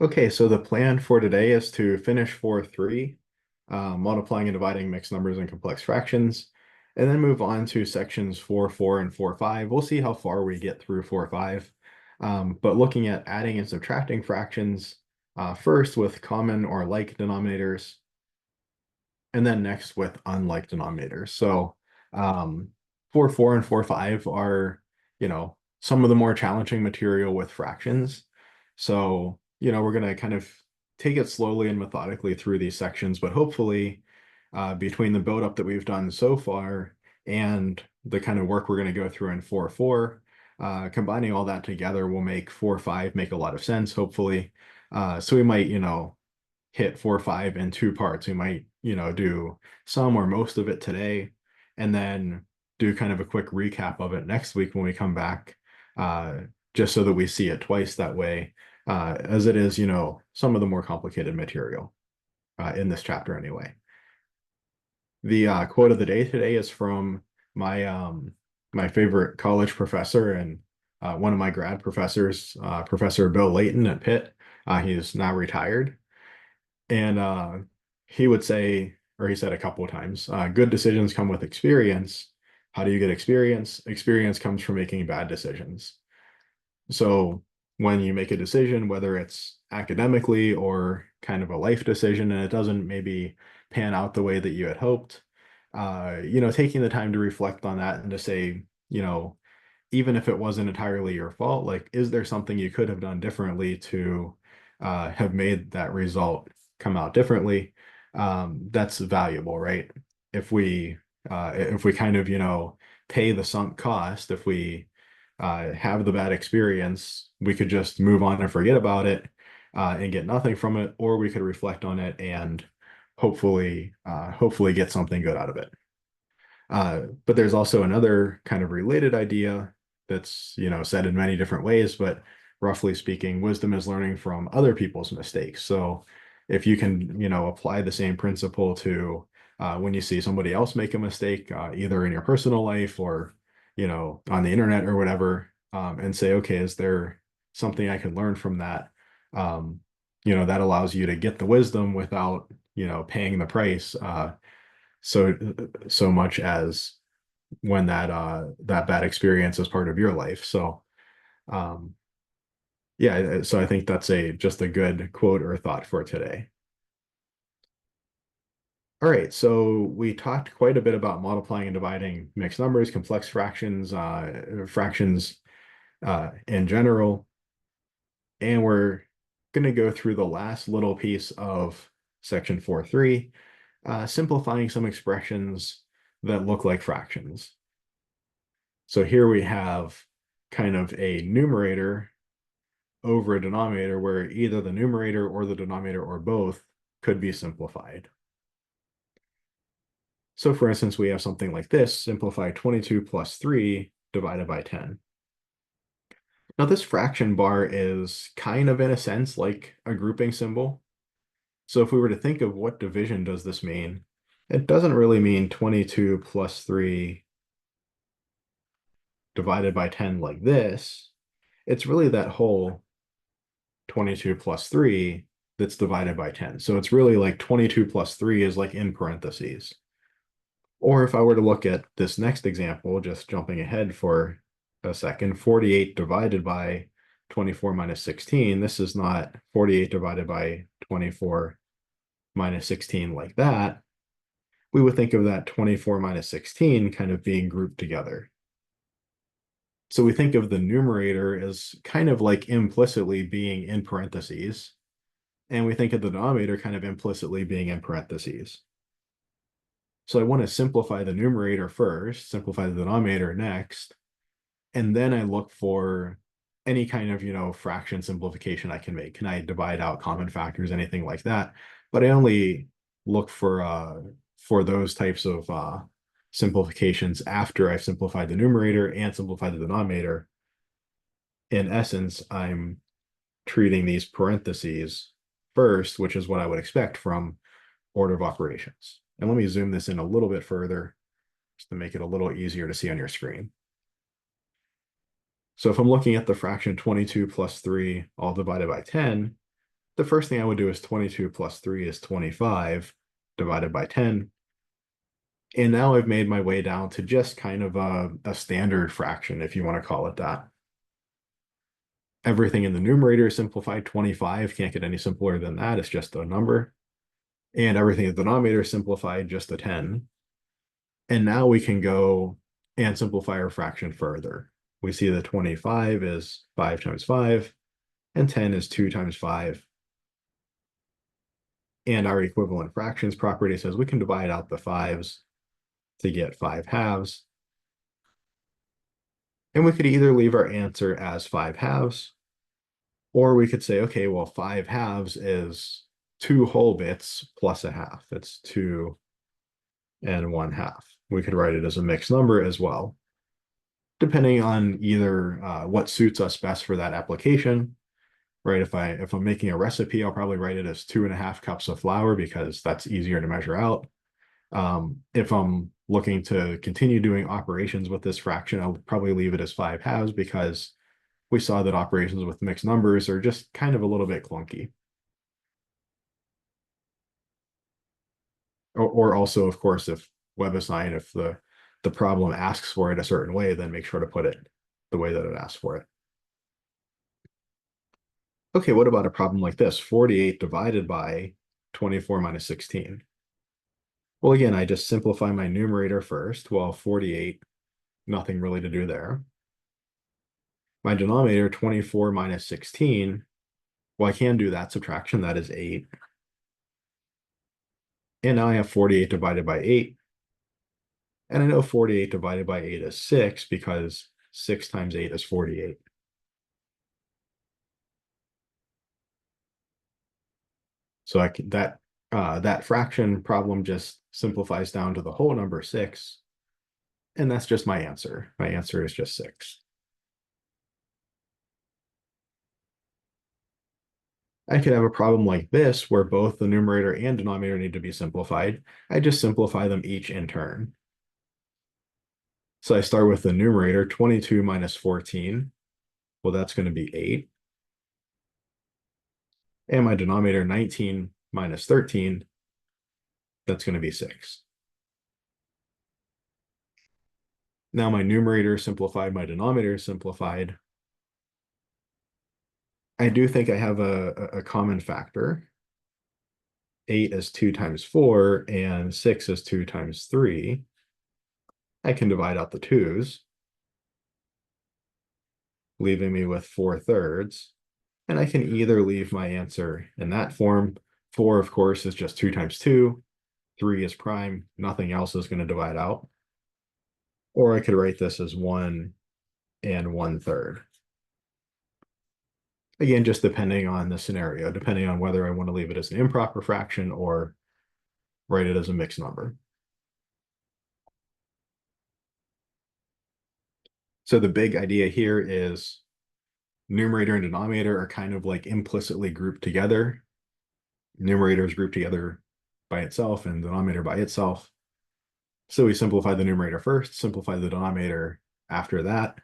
Okay, so the plan for today is to finish 4.3, multiplying and dividing mixed numbers and complex fractions, and then move on to sections 4.4 and 4.5. We'll see how far we get through 4.5. But looking at adding and subtracting fractions, first with common or like denominators, and then next with unlike denominators. So 4.4 and 4.5 are, some of the more challenging material with fractions. So, we're going to kind of take it slowly and methodically through these sections, but hopefully between the buildup that we've done so far and the kind of work we're going to go through in 4.4, combining all that together will make 4.5 make a lot of sense, hopefully. So we might, hit 4.5 in two parts. We might, do some or most of it today, and then do kind of a quick recap of it next week when we come back, just so that we see it twice that way, as it is, some of the more complicated material in this chapter anyway. The quote of the day today is from my favorite college professor and one of my grad professors, Professor Bill Layton at Pitt. He is now retired. And he would say, or he said a couple of times, good decisions come with experience. How do you get experience? Experience comes from making bad decisions. So when you make a decision, whether it's academically or kind of a life decision, and it doesn't maybe pan out the way that you had hoped, taking the time to reflect on that and to say, even if it wasn't entirely your fault, like, is there something you could have done differently to have made that result come out differently? That's valuable, right? If we kind of, pay the sunk cost, if we have the bad experience, we could just move on and forget about it and get nothing from it, or we could reflect on it and hopefully get something good out of it. But there's also another kind of related idea that's, said in many different ways, but roughly speaking, wisdom is learning from other people's mistakes. So if you can, apply the same principle to when you see somebody else make a mistake, either in your personal life or, on the internet or whatever, and say, okay, is there something I can learn from that? That allows you to get the wisdom without, paying the price. So much as when that bad experience is part of your life. So um yeah, so I think that's just a good quote or thought for today. All right, so we talked quite a bit about multiplying and dividing mixed numbers, complex fractions, fractions in general, and we're going to go through the last little piece of section 4.3, simplifying some expressions that look like fractions. So here we have kind of a numerator over a denominator where either the numerator or the denominator or both could be simplified. So for instance, we have something like this: simplify 22 plus 3 divided by 10. Now this fraction bar is kind of, in a sense, like a grouping symbol. So if we were to think of what division does this mean, it doesn't really mean 22 plus 3 divided by 10 like this. It's really that whole 22 plus 3 that's divided by 10. So it's really like 22 plus 3 is like in parentheses. Or if I were to look at this next example, just jumping ahead for a second, 48 divided by 24 minus 16, this is not 48 divided by 24 minus 16 like that. We would think of that 24 minus 16 kind of being grouped together. So we think of the numerator as kind of like implicitly being in parentheses, and we think of the denominator kind of implicitly being in parentheses. So I want to simplify the numerator first, simplify the denominator next, and then I look for any kind of, fraction simplification I can make. Can I divide out common factors, anything like that? But I only look for those types of simplifications after I've simplified the numerator and simplified the denominator. In essence, I'm treating these parentheses first, which is what I would expect from order of operations. And let me zoom this in a little bit further just to make it a little easier to see on your screen. So if I'm looking at the fraction 22 plus 3 all divided by 10, the first thing I would do is 22 plus 3 is 25 divided by 10. And now I've made my way down to just kind of a standard fraction, if you want to call it that. Everything in the numerator is simplified. 25 can't get any simpler than that. It's just a number. And everything in the denominator is simplified, just a 10. And now we can go and simplify our fraction further. We see that 25 is 5 times 5, and 10 is 2 times 5. And our equivalent fractions property says we can divide out the 5s to get 5 halves. And we could either leave our answer as 5 halves, or we could say, okay, well, 5 halves is 2 whole bits plus a half. It's 2 and 1/2. We could write it as a mixed number as well, depending on either what suits us best for that application. Right, if I'm making a recipe, I'll probably write it as 2.5 cups of flour because that's easier to measure out. If I'm looking to continue doing operations with this fraction, I'll probably leave it as 5 halves because we saw that operations with mixed numbers are just kind of a little bit clunky. Or also, of course, if WebAssign, if the problem asks for it a certain way, then make sure to put it the way that it asks for it. Okay, what about a problem like this? 48 divided by 24 minus 16. Well, again, I just simplify my numerator first. Well, 48, nothing really to do there. My denominator, 24 minus 16, well, I can do that subtraction. That is 8. And now I have 48 divided by 8. And I know 48 divided by 8 is 6 because 6 times 8 is 48. So that fraction problem just simplifies down to the whole number 6. And that's just my answer. My answer is just 6. I could have a problem like this where both the numerator and denominator need to be simplified. I just simplify them each in turn. So I start with the numerator, 22 minus 14. Well, that's going to be 8. And my denominator, 19 minus 13, that's going to be 6. Now my numerator is simplified, my denominator is simplified. I do think I have a common factor. 8 is 2 times 4, and 6 is 2 times 3. I can divide out the 2's, leaving me with 4/3. And I can either leave my answer in that form. 4, of course, is just 2 times 2. 3 is prime. Nothing else is going to divide out. Or I could write this as 1 and 1/3. Again, just depending on the scenario, depending on whether I want to leave it as an improper fraction or write it as a mixed number. So the big idea here is numerator and denominator are kind of like implicitly grouped together. Numerator is grouped together by itself and denominator by itself. So we simplify the numerator first, simplify the denominator after that.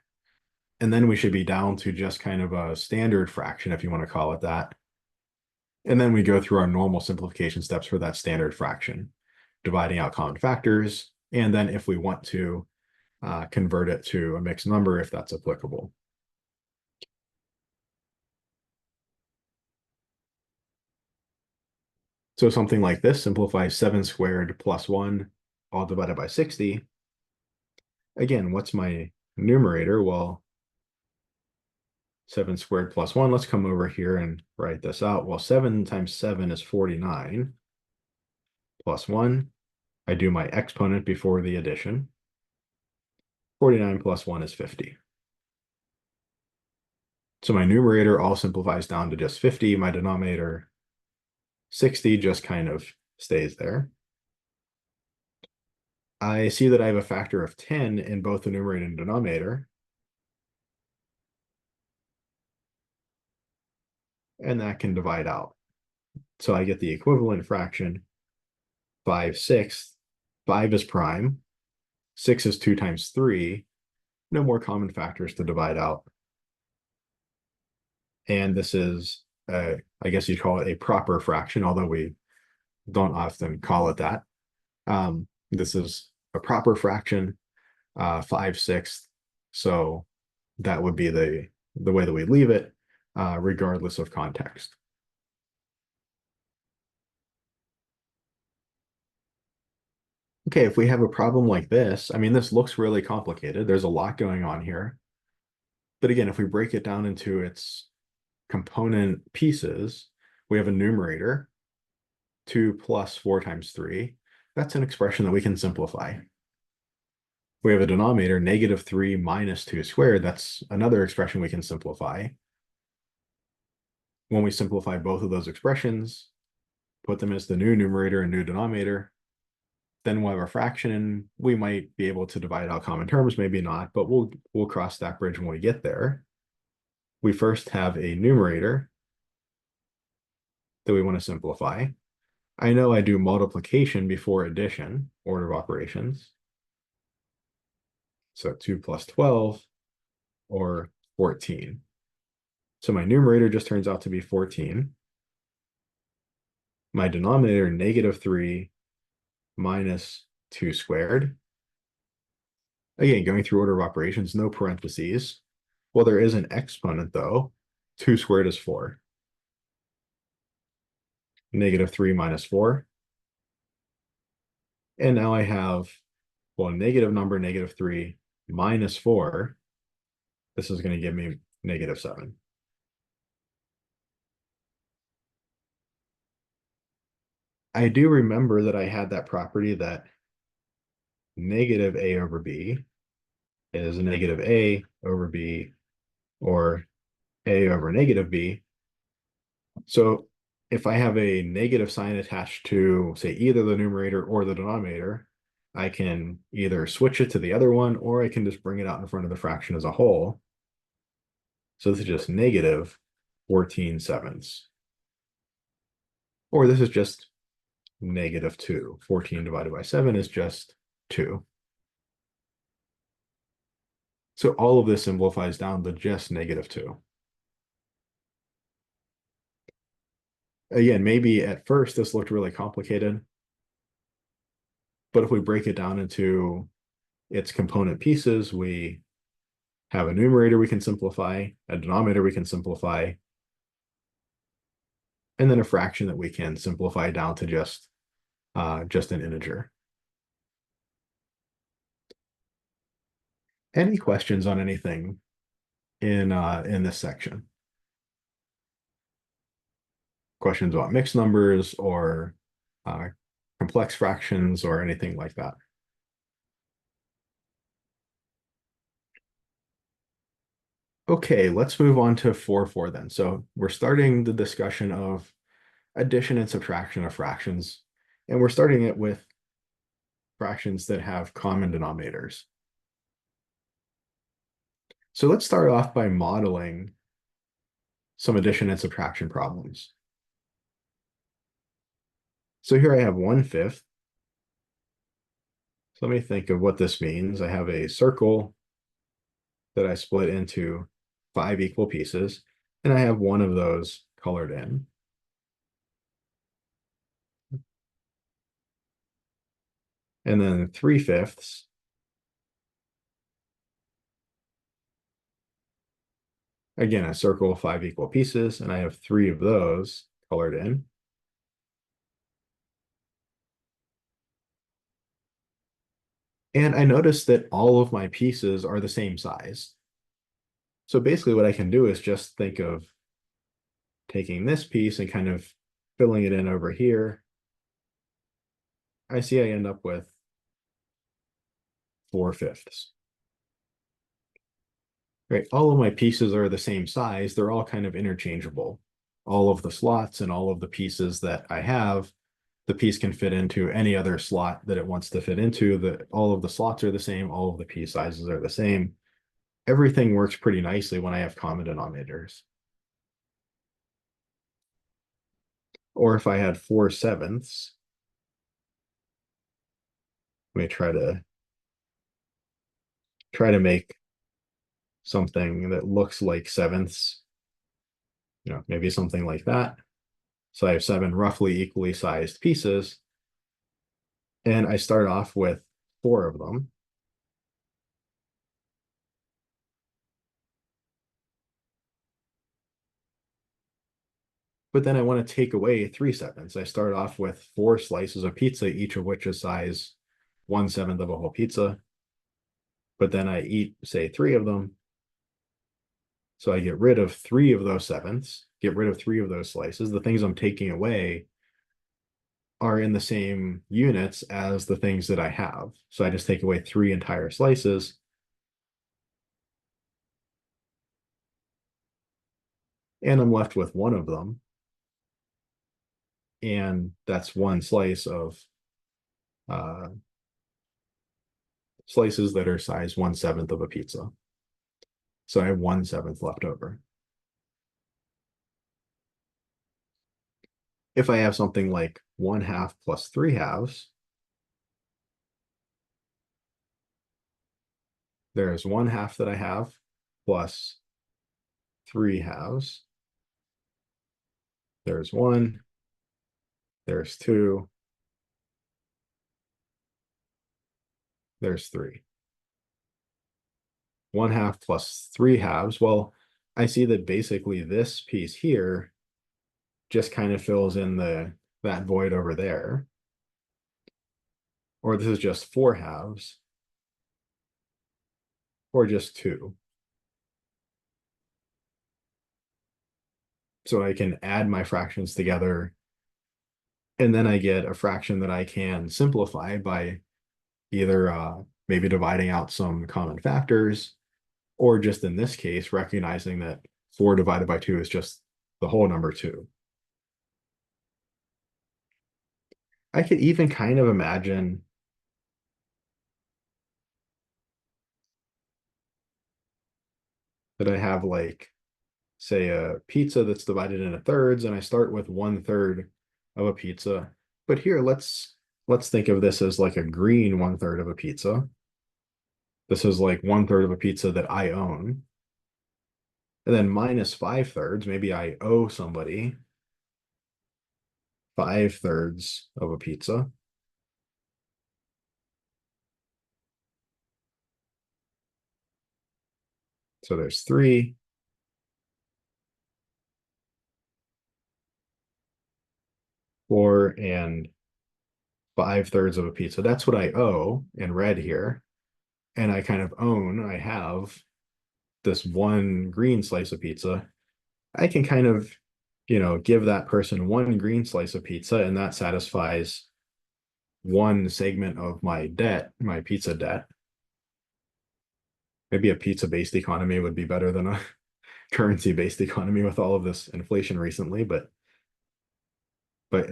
And then we should be down to just kind of a standard fraction, if you want to call it that. And then we go through our normal simplification steps for that standard fraction, dividing out common factors. And then if we want to convert it to a mixed number, if that's applicable. So something like this simplifies 7 squared plus 1, all divided by 60. Again, what's my numerator? Well, 7 squared plus 1. Let's come over here and write this out. Well, 7 times 7 is 49 plus 1. I do my exponent before the addition. 49 plus 1 is 50. So my numerator all simplifies down to just 50. My denominator, 60, just kind of stays there. I see that I have a factor of 10 in both the numerator and denominator. And that can divide out. So I get the equivalent fraction, 5/6. 5 is prime. 6 is 2 times 3. No more common factors to divide out. And this is I guess you'd call it a proper fraction, although we don't often call it that. This is a proper fraction, 5/6. So that would be the way that we leave it, regardless of context. Okay, if we have a problem like this, I mean, this looks really complicated. There's a lot going on here. But again, if we break it down into its component pieces, we have a numerator, 2 plus 4 times 3. That's an expression that we can simplify. We have a denominator, -3 minus 2 squared. That's another expression we can simplify. When we simplify both of those expressions, put them as the new numerator and new denominator, then we'll have a fraction, and we might be able to divide out common terms, maybe not, but we'll cross that bridge when we get there. We first have a numerator that we want to simplify. I know I do multiplication before addition, order of operations. So 2 plus 12, or 14. So my numerator just turns out to be 14. My denominator, -3 minus 2 squared. Again, going through order of operations, no parentheses. Well, there is an exponent, though. 2 squared is 4. -3 minus 4. And now I have, well, a negative number, -3 minus 4. This is going to give me -7. I do remember that I had that property that negative a over b is negative a over b, or a over negative b. So if I have a negative sign attached to, say, either the numerator or the denominator, I can either switch it to the other one, or I can just bring it out in front of the fraction as a whole. So this is just -14/7. Or this is just -2. 14 divided by 7 is just 2. So all of this simplifies down to just -2. Again, maybe at first this looked really complicated, but if we break it down into its component pieces, we have a numerator we can simplify, a denominator we can simplify, and then a fraction that we can simplify down to just an integer. Any questions on anything in this section? Questions about mixed numbers or complex fractions or anything like that? Okay, let's move on to 4/4 then. So we're starting the discussion of addition and subtraction of fractions, and we're starting it with fractions that have common denominators. So let's start off by modeling some addition and subtraction problems. So here I have 1/5. So let me think of what this means. I have a circle that I split into 5 equal pieces, and I have one of those colored in. And then 3/5. Again, a circle of 5 equal pieces, and I have 3 of those colored in. And I notice that all of my pieces are the same size. So basically what I can do is just think of taking this piece and kind of filling it in over here. I see I end up with 4/5. Right, all of my pieces are the same size. They're all kind of interchangeable. All of the slots and all of the pieces that I have, the piece can fit into any other slot that it wants to fit into. All of the slots are the same. All of the piece sizes are the same. Everything works pretty nicely when I have common denominators. Or if I had 4/7, let me try to make something that looks like sevenths. maybe something like that. So I have 7 roughly equally sized pieces, and I start off with 4 of them. But then I want to take away 3/7. I start off with 4 slices of pizza, each of which is size 1/7 of a whole pizza. But then I eat, say, 3 of them. So I get rid of 3 of those sevenths, get rid of 3 of those slices. The things I'm taking away are in the same units as the things that I have. So I just take away 3 entire slices. And I'm left with 1 of them. And that's 1 slice of slices that are size 1/7 of a pizza. So I have 1/7 left over. If I have something like 1/2 plus 3/2, there's 1/2 that I have plus 3/2. There's 1, there's 2, there's 3. 1/2 plus 3/2. Well, I see that basically this piece here just kind of fills in that void over there. Or this is just 4/2, or just 2. So I can add my fractions together, and then I get a fraction that I can simplify by either maybe dividing out some common factors, or just in this case, recognizing that 4 divided by 2 is just the whole number 2. I could even kind of imagine that I have, like, say, a pizza that's divided into thirds, and I start with 1/3 of a pizza. But here, let's think of this as like a green 1/3 of a pizza. This is like 1/3 of a pizza that I own. And then minus 5/3, maybe I owe somebody 5/3 of a pizza. So there's 3, 4, and 5/3 of a pizza. That's what I owe in red here. And I kind of own, I have this 1 green slice of pizza. I can kind of, give that person 1 green slice of pizza, and that satisfies 1 segment of my debt, my pizza debt. Maybe a pizza-based economy would be better than a currency-based economy with all of this inflation recently, but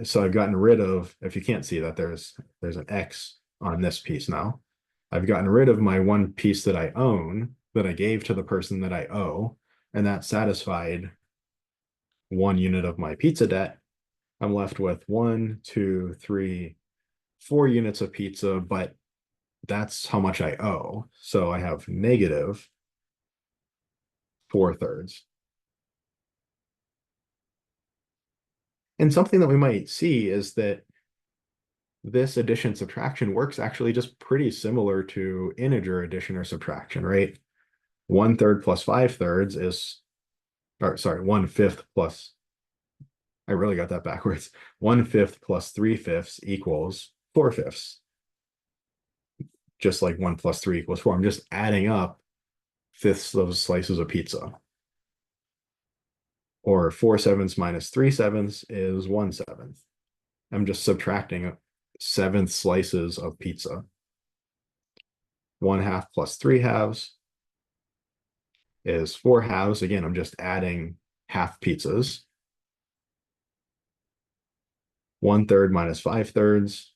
so I've gotten rid of, if you can't see that, there's an X on this piece now. I've gotten rid of my 1 piece that I own, that I gave to the person that I owe, and that satisfied 1 unit of my pizza debt. I'm left with 1, 2, 3, 4 units of pizza, but that's how much I owe. So I have negative 4/3. And something that we might see is that this addition subtraction works actually just pretty similar to integer addition or subtraction, right? 1/3 plus 5/3 is, or sorry, 1/5 plus, I really got that backwards. 1/5 plus 3/5 equals 4/5. Just like 1 plus 3 equals 4. I'm just adding up fifths of slices of pizza. Or 4/7 minus 3/7 is 1/7. I'm just subtracting 7th slices of pizza. 1/2 plus 3/2 is 4/2. Again, I'm just adding half pizzas. 1/3 minus 5/3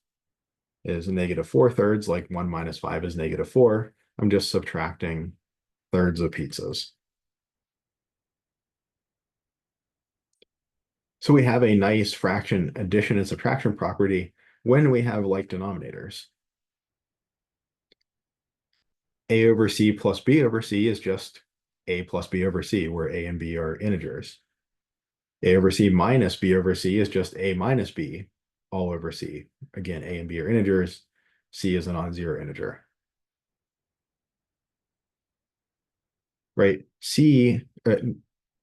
is negative 4/3. Like 1 minus 5 is negative 4. I'm just subtracting thirds of pizzas. So we have a nice fraction addition and subtraction property when we have like denominators. A over C plus B over C is just A plus B over C, where A and B are integers. A over C minus B over C is just A minus B all over C. Again, A and B are integers. C is a non-zero integer. Right? C,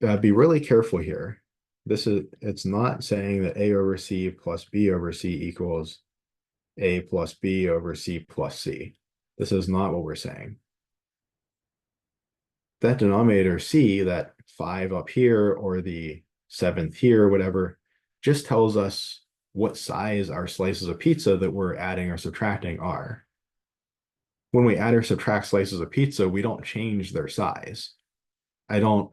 be really careful here. It's not saying that A over C plus B over C equals A plus B over C plus C. This is not what we're saying. That denominator C, that 5 up here or the 7th here, whatever, just tells us what size our slices of pizza that we're adding or subtracting are. When we add or subtract slices of pizza, we don't change their size. I don't,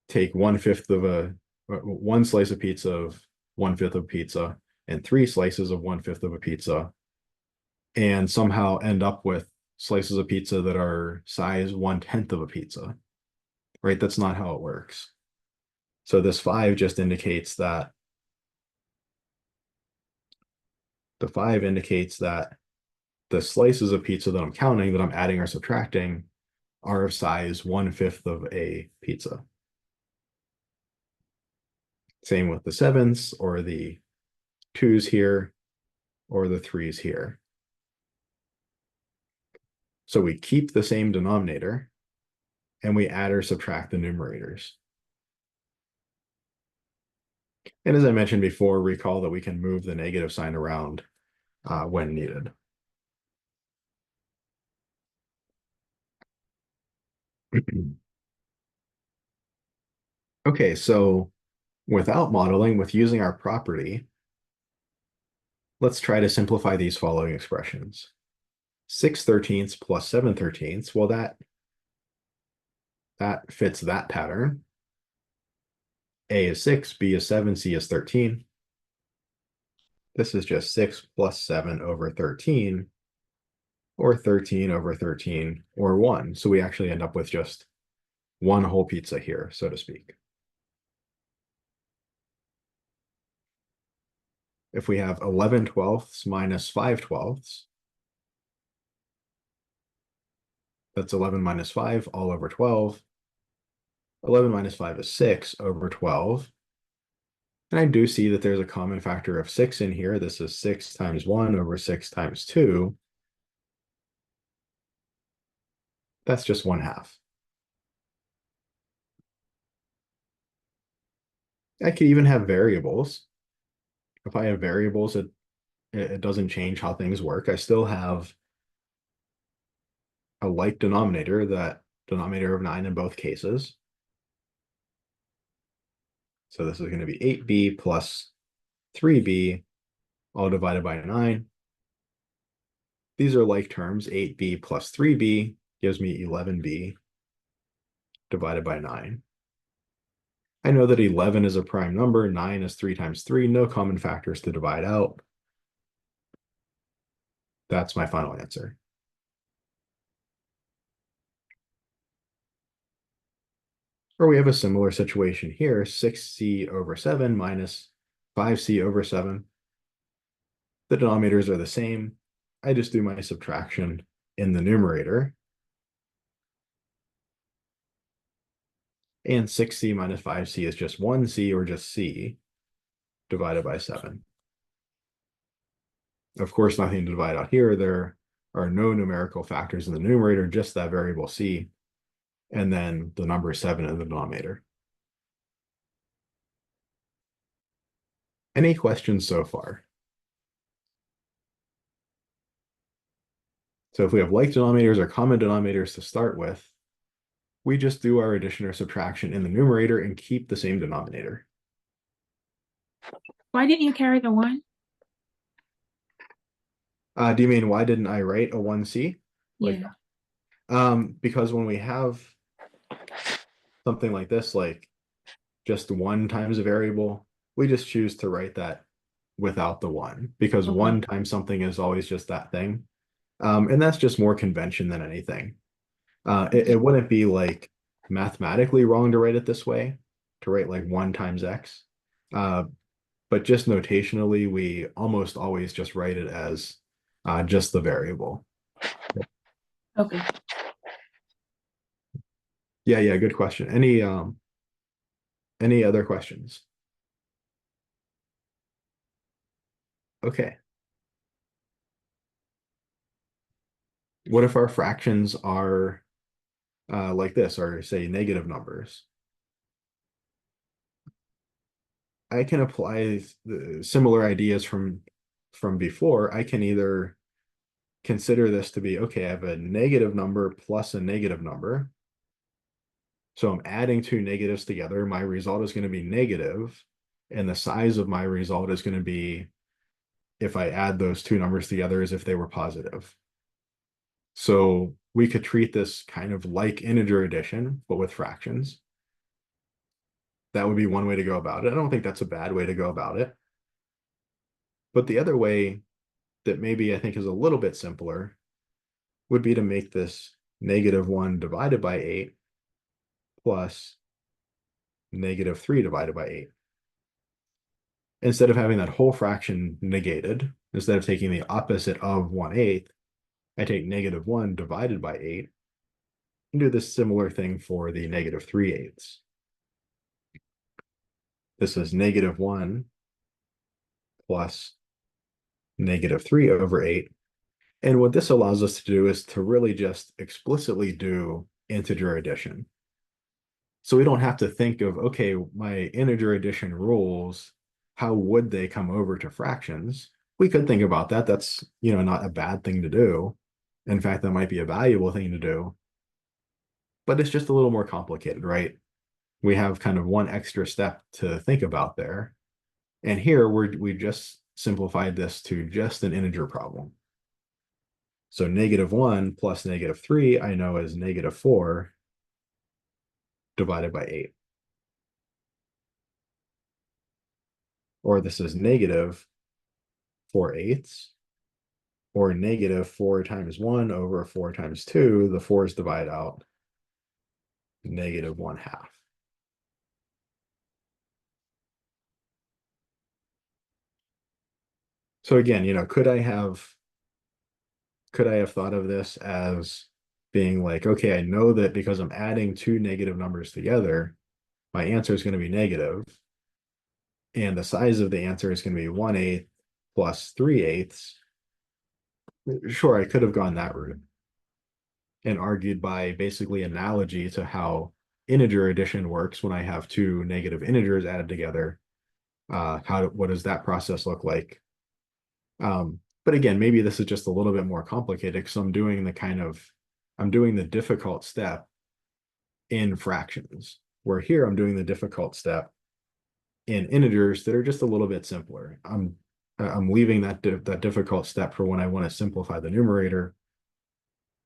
take 1/5 of one slice of pizza of 1/5 of pizza and 3 slices of 1/5 of a pizza and somehow end up with slices of pizza that are size 1/10 of a pizza, right? That's not how it works. So this 5 just indicates that the slices of pizza that I'm counting, that I'm adding or subtracting, are of size 1/5 of a pizza. Same with the 7ths or the 2s here or the 3s here. So we keep the same denominator and we add or subtract the numerators. And as I mentioned before, recall that we can move the negative sign around when needed. Okay, so without modeling, with using our property, let's try to simplify these following expressions. 6/13 plus 7/13, well, that fits that pattern. A is 6, B is 7, C is 13. This is just 6 plus 7 over 13, or 13 over 13, or 1. So we actually end up with just one whole pizza here, so to speak. If we have 11/12 minus 5/12, that's 11 minus 5 all over 12. 11 minus 5 is 6 over 12. And I do see that there's a common factor of 6 in here. This is 6 times 1 over 6 times 2. That's just 1/2. I could even have variables. If I have variables, it doesn't change how things work. I still have a like denominator, that denominator of 9 in both cases. So this is going to be 8b plus 3b, all divided by 9. These are like terms. 8b plus 3b gives me 11b divided by 9. I know that 11 is a prime number. 9 is 3 times 3. No common factors to divide out. That's my final answer. Or we have a similar situation here. 6c over 7 minus 5c over 7. The denominators are the same. I just do my subtraction in the numerator. And 6c minus 5c is just 1c, or just c, divided by 7. Of course, nothing to divide out here. There are no numerical factors in the numerator, just that variable c, and then the number 7 in the denominator. Any questions so far? So if we have like denominators or common denominators to start with, we just do our addition or subtraction in the numerator and keep the same denominator. Why didn't you carry the 1? Do you mean why didn't I write a 1c? Yeah. Because when we have something like this, like just 1 times a variable, we just choose to write that without the 1, because Okay. 1 times something is always just that thing. And that's just more convention than anything. It wouldn't be like mathematically wrong to write it this way, to write like 1 times x. But just notationally, we almost always just write it as just the variable. Okay. Yeah, good question. Any Any other questions? Okay. What if our fractions are like this, or say negative numbers? I can apply the similar ideas from before. I can either consider this to be, okay, I have a negative number plus a negative number. So I'm adding two negatives together. My result is going to be negative, and the size of my result is going to be, if I add those two numbers together, as if they were positive. So we could treat this kind of like integer addition, but with fractions. That would be one way to go about it. I don't think that's a bad way to go about it. But the other way that maybe I think is a little bit simpler would be to make this -1 divided by 8 plus -3 divided by 8. Instead of having that whole fraction negated, instead of taking the opposite of 1/8, I take -1 divided by 8 and do this similar thing for the -3/8. This is -1 plus -3 over 8. And what this allows us to do is to really just explicitly do integer addition. So we don't have to think of, okay, my integer addition rules, how would they come over to fractions? We could think about that. That's, not a bad thing to do. In fact, that might be a valuable thing to do, but it's just a little more complicated, right? We have kind of one extra step to think about there. And here we just simplified this to just an integer problem. So -1 plus -3, I know is -4 divided by 8. Or this is -4/8, or -4 times 1 over 4 times 2. The 4's divide out, -1/2. So again, could I have thought of this as being like, okay, I know that because I'm adding two negative numbers together, my answer is going to be negative, and the size of the answer is going to be 1/8 plus 3/8. Sure, I could have gone that route and argued by basically analogy to how integer addition works when I have two negative integers added together. What does that process look like? But again, maybe this is just a little bit more complicated because I'm doing the difficult step in fractions, where here I'm doing the difficult step in integers that are just a little bit simpler. I'm leaving that difficult step for when I want to simplify the numerator,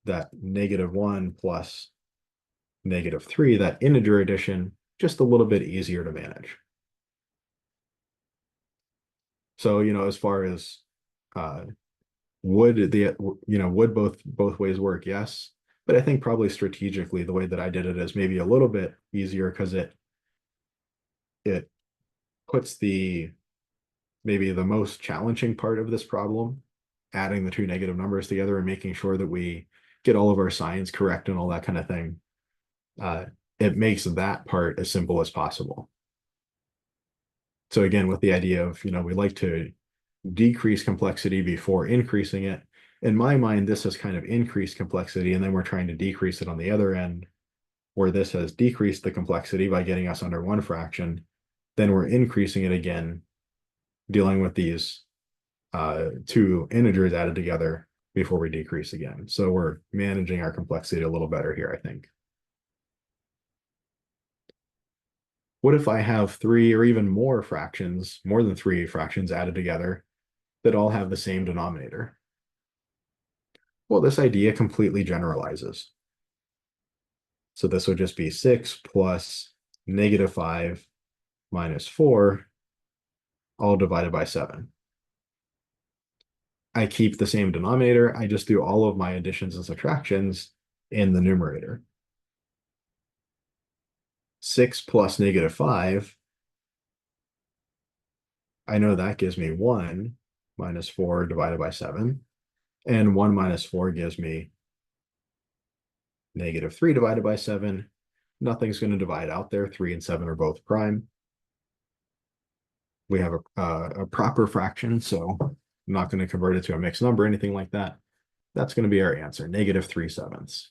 that -1 plus -3, that integer addition, just a little bit easier to manage. So, as far as uh, would both ways work? Yes. But I think probably strategically, the way that I did it is maybe a little bit easier because it puts maybe the most challenging part of this problem, adding the two negative numbers together and making sure that we get all of our signs correct and all that kind of thing. Uh, it makes that part as simple as possible. So again, with the idea of, we like to decrease complexity before increasing it. In my mind, this has kind of increased complexity, and then we're trying to decrease it on the other end, where this has decreased the complexity by getting us under one fraction. Then we're increasing it again, dealing with these two integers added together before we decrease again. So we're managing our complexity a little better here, I think. What if I have three or even more fractions, more than three fractions added together that all have the same denominator? Well, this idea completely generalizes. So this would just be 6 plus -5 minus 4, all divided by 7. I keep the same denominator. I just do all of my additions and subtractions in the numerator. 6 plus -5, I know that gives me 1 minus 4 divided by 7. And 1 minus 4 gives me -3 divided by 7. Nothing's going to divide out there. 3 and 7 are both prime. We have a proper fraction, so I'm not going to convert it to a mixed number, anything like that. That's going to be our answer, -3/7.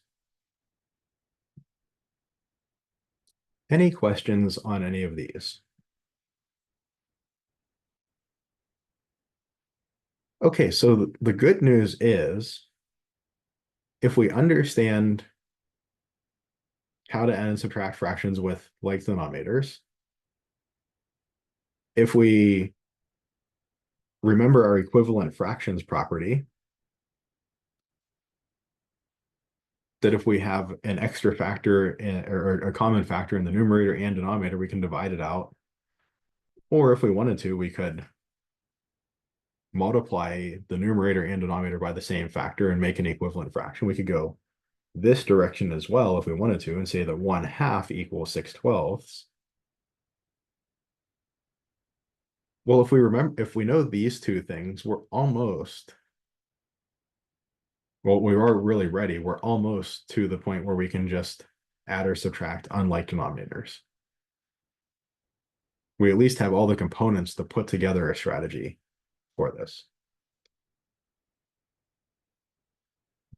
Any questions on any of these? Okay, so the good news is if we understand how to add and subtract fractions with like denominators, if we remember our equivalent fractions property, that if we have an extra factor or a common factor in the numerator and denominator, we can divide it out. Or if we wanted to, we could multiply the numerator and denominator by the same factor and make an equivalent fraction. We could go this direction as well if we wanted to and say that 1/2 equals 6/12. Well, if we know these two things, we are really ready. We're almost to the point where we can just add or subtract unlike denominators. We at least have all the components to put together a strategy for this.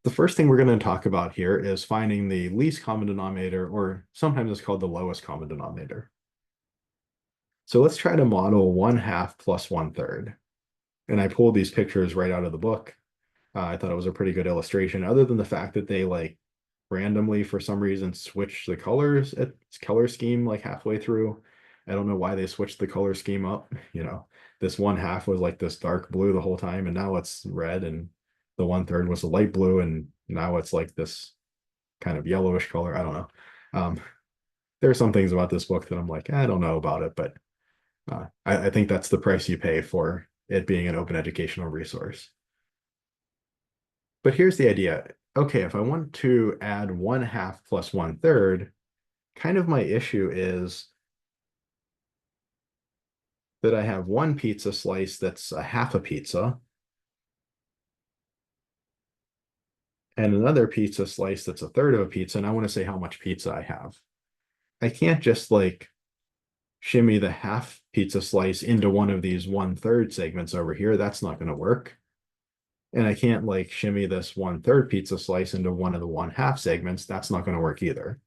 The first thing we're going to talk about here is finding the least common denominator, or sometimes it's called the lowest common denominator. So let's try to model 1/2 plus 1/3. And I pulled these pictures right out of the book. I thought it was a pretty good illustration, other than the fact that they like randomly, for some reason, switch the colors at color scheme like halfway through. I don't know why they switched the color scheme up. This 1/2 was like this dark blue the whole time, and now it's red, and the 1/3 was a light blue, and now it's like this kind of yellowish color. I don't know. There are some things about this book that I'm like, I don't know about it, but I think that's the price you pay for it being an open educational resource. But here's the idea. Okay, if I want to add 1/2 plus 1/3, kind of my issue is that I have one pizza slice that's a half a pizza, and another pizza slice that's a third of a pizza, and I want to say how much pizza I have. I can't just like shimmy the half pizza slice into one of these 1/3 segments over here. That's not going to work. And I can't like shimmy this 1/3 pizza slice into one of the 1/2 segments. That's not going to work either.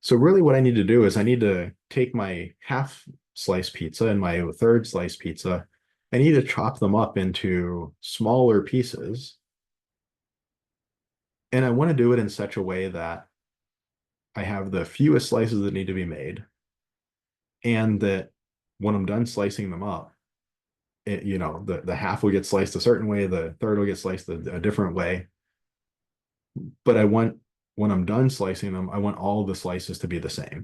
So really what I need to do is I need to take my half slice pizza and my third slice pizza. I need to chop them up into smaller pieces. And I want to do it in such a way that I have the fewest slices that need to be made. And that when I'm done slicing them up, the half will get sliced a certain way, the third will get sliced a different way. But when I'm done slicing them, I want all the slices to be the same.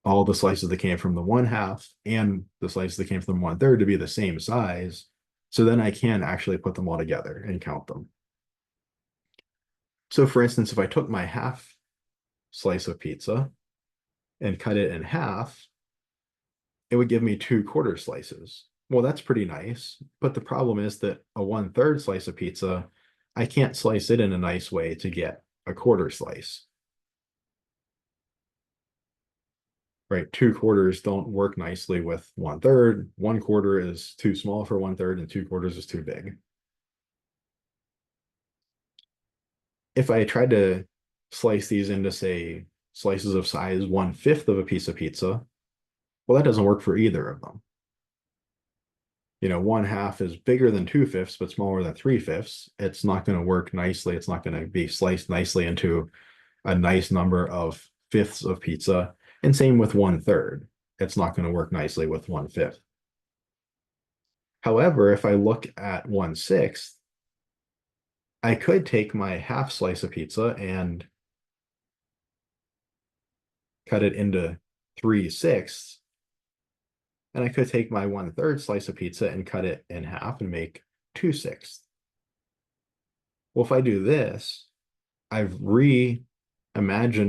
All the slices that came from the 1/2 and the slices that came from the 1/3 to be the same size. So then I can actually put them all together and count them. So for instance, if I took my half slice of pizza and cut it in half, it would give me 2/4 slices. Well, that's pretty nice. But the problem is that a 1/3 slice of pizza, I can't slice it in a nice way to get a quarter slice. Right? 2/4 don't work nicely with 1/3. 1/4 is too small for 1/3, and 2/4 is too big. If I tried to slice these into, say, slices of size 1/5 of a piece of pizza, well, that doesn't work for either of them. 1/2 is bigger than 2/5, but smaller than 3/5. It's not going to work nicely. It's not going to be sliced nicely into a nice number of fifths of pizza. And same with 1/3. It's not going to work nicely with 1/5. However, if I look at 1/6, I could take my half slice of pizza and cut it into 3/6. And I could take my 1/3 slice of pizza and cut it in half and make 2/6. Well, if I do this, I've reimagined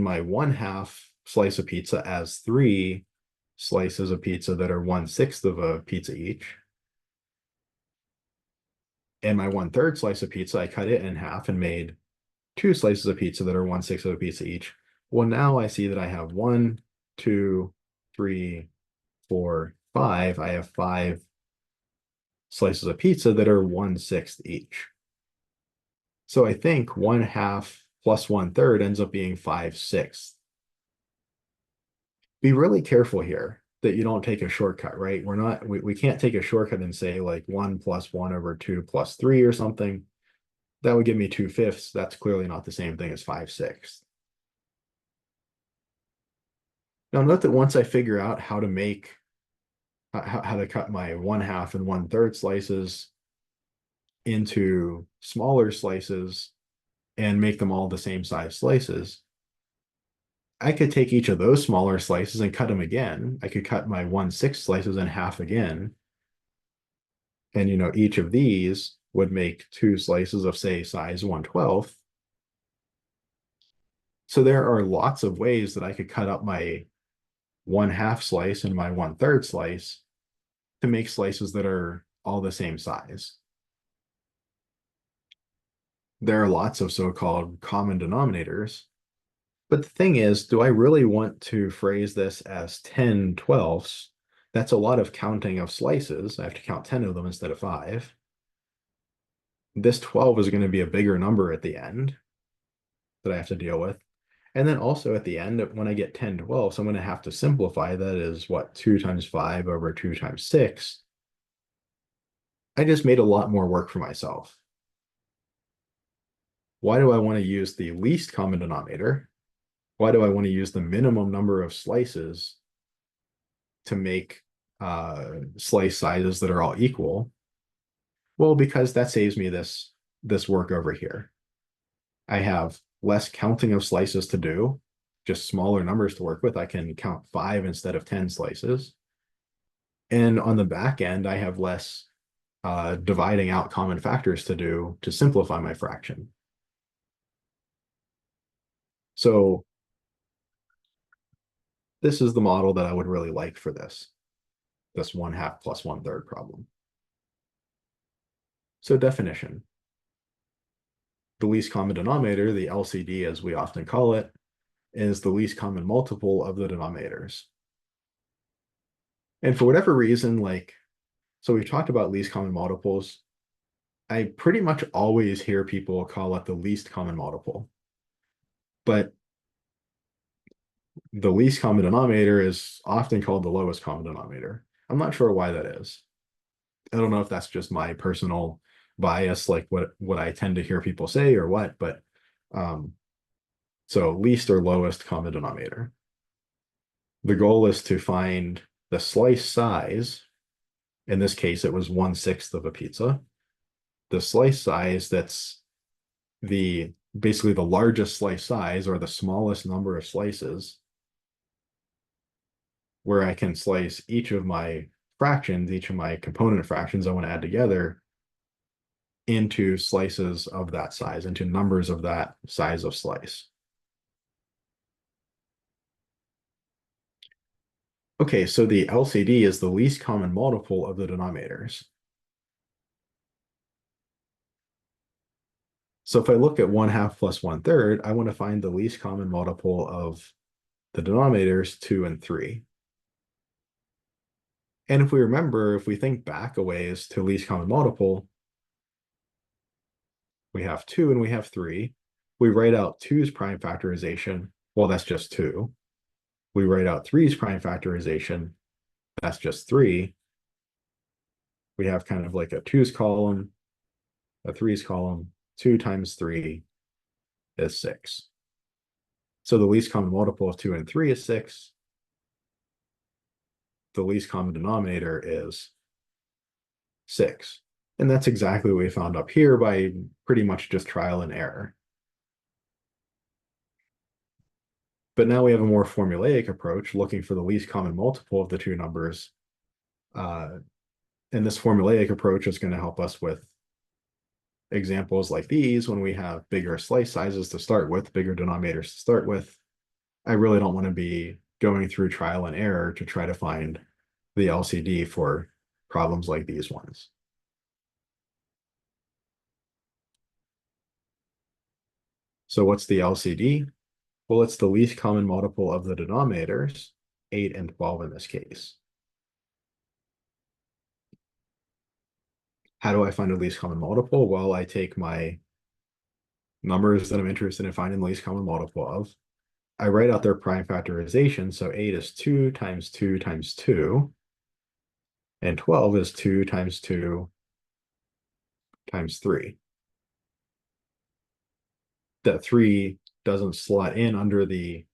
my 1/2 slice of pizza as 3 slices of pizza that are 1/6 of a pizza each. And my 1/3 slice of pizza, I cut it in half and made two slices of pizza that are 1/6 of a pizza each. Well, now I see that I have 1, 2, 3, 4, 5. I have 5 slices of pizza that are 1/6 each. So I think 1/2 plus 1/3 ends up being 5/6. Be really careful here that you don't take a shortcut, right? We can't take a shortcut and say like 1 plus 1 over 2 plus 3 or something. That would give me 2/5. That's clearly not the same thing as 5/6. Now note that once I figure out how to make how to cut my 1/2 and 1/3 slices into smaller slices and make them all the same size slices, I could take each of those smaller slices and cut them again. I could cut my 1/6 slices in half again. And each of these would make 2 slices of, say, size 1/12. So there are lots of ways that I could cut up my 1/2 slice and my 1/3 slice to make slices that are all the same size. There are lots of so-called common denominators. But the thing is, do I really want to phrase this as 10/12? That's a lot of counting of slices. I have to count 10 of them instead of 5. This 12 is going to be a bigger number at the end that I have to deal with. And then also at the end, when I get 10/12, I'm going to have to simplify. That is what, 2 times 5 over 2 times 6. I just made a lot more work for myself. Why do I want to use the least common denominator? Why do I want to use the minimum number of slices to make slice sizes that are all equal? Well, because that saves me this work over here. I have less counting of slices to do, just smaller numbers to work with. I can count 5 instead of 10 slices. And on the back end, I have less dividing out common factors to do to simplify my fraction. So this is the model that I would really like for this 1/2 plus 1/3 problem. So definition. The least common denominator, the LCD as we often call it, is the least common multiple of the denominators. And for whatever reason, so we've talked about least common multiples. I pretty much always hear people call it the least common multiple. But the least common denominator is often called the lowest common denominator. I'm not sure why that is. I don't know if that's just my personal bias, like what I tend to hear people say or what, but so least or lowest common denominator. The goal is to find the slice size. In this case, it was 1/6 of a pizza. The slice size that's basically the largest slice size or the smallest number of slices where I can slice each of my fractions, each of my component fractions I want to add together into slices of that size, into numbers of that size of slice. Okay, so the LCD is the least common multiple of the denominators. So if I look at 1/2 plus 1/3, I want to find the least common multiple of the denominators 2 and 3. And if we remember, if we think back a ways to least common multiple, we have 2 and we have 3. We write out 2's prime factorization. Well, that's just 2. We write out 3's prime factorization. That's just 3. We have kind of like a 2's column, a 3's column. 2 times 3 is 6. So the least common multiple of 2 and 3 is 6. The least common denominator is 6. And that's exactly what we found up here by pretty much just trial and error. But now we have a more formulaic approach looking for the least common multiple of the two numbers. And this formulaic approach is going to help us with examples like these when we have bigger slice sizes to start with, bigger denominators to start with. I really don't want to be going through trial and error to try to find the LCD for problems like these ones. So what's the LCD? Well, it's the least common multiple of the denominators, 8 and 12 in this case. How do I find the least common multiple? Well, I take my numbers that I'm interested in finding the least common multiple of. I write out their prime factorization. So 8 is 2 times 2 times 2, and 12 is 2 times 2 times 3. That 3 doesn't slot in under the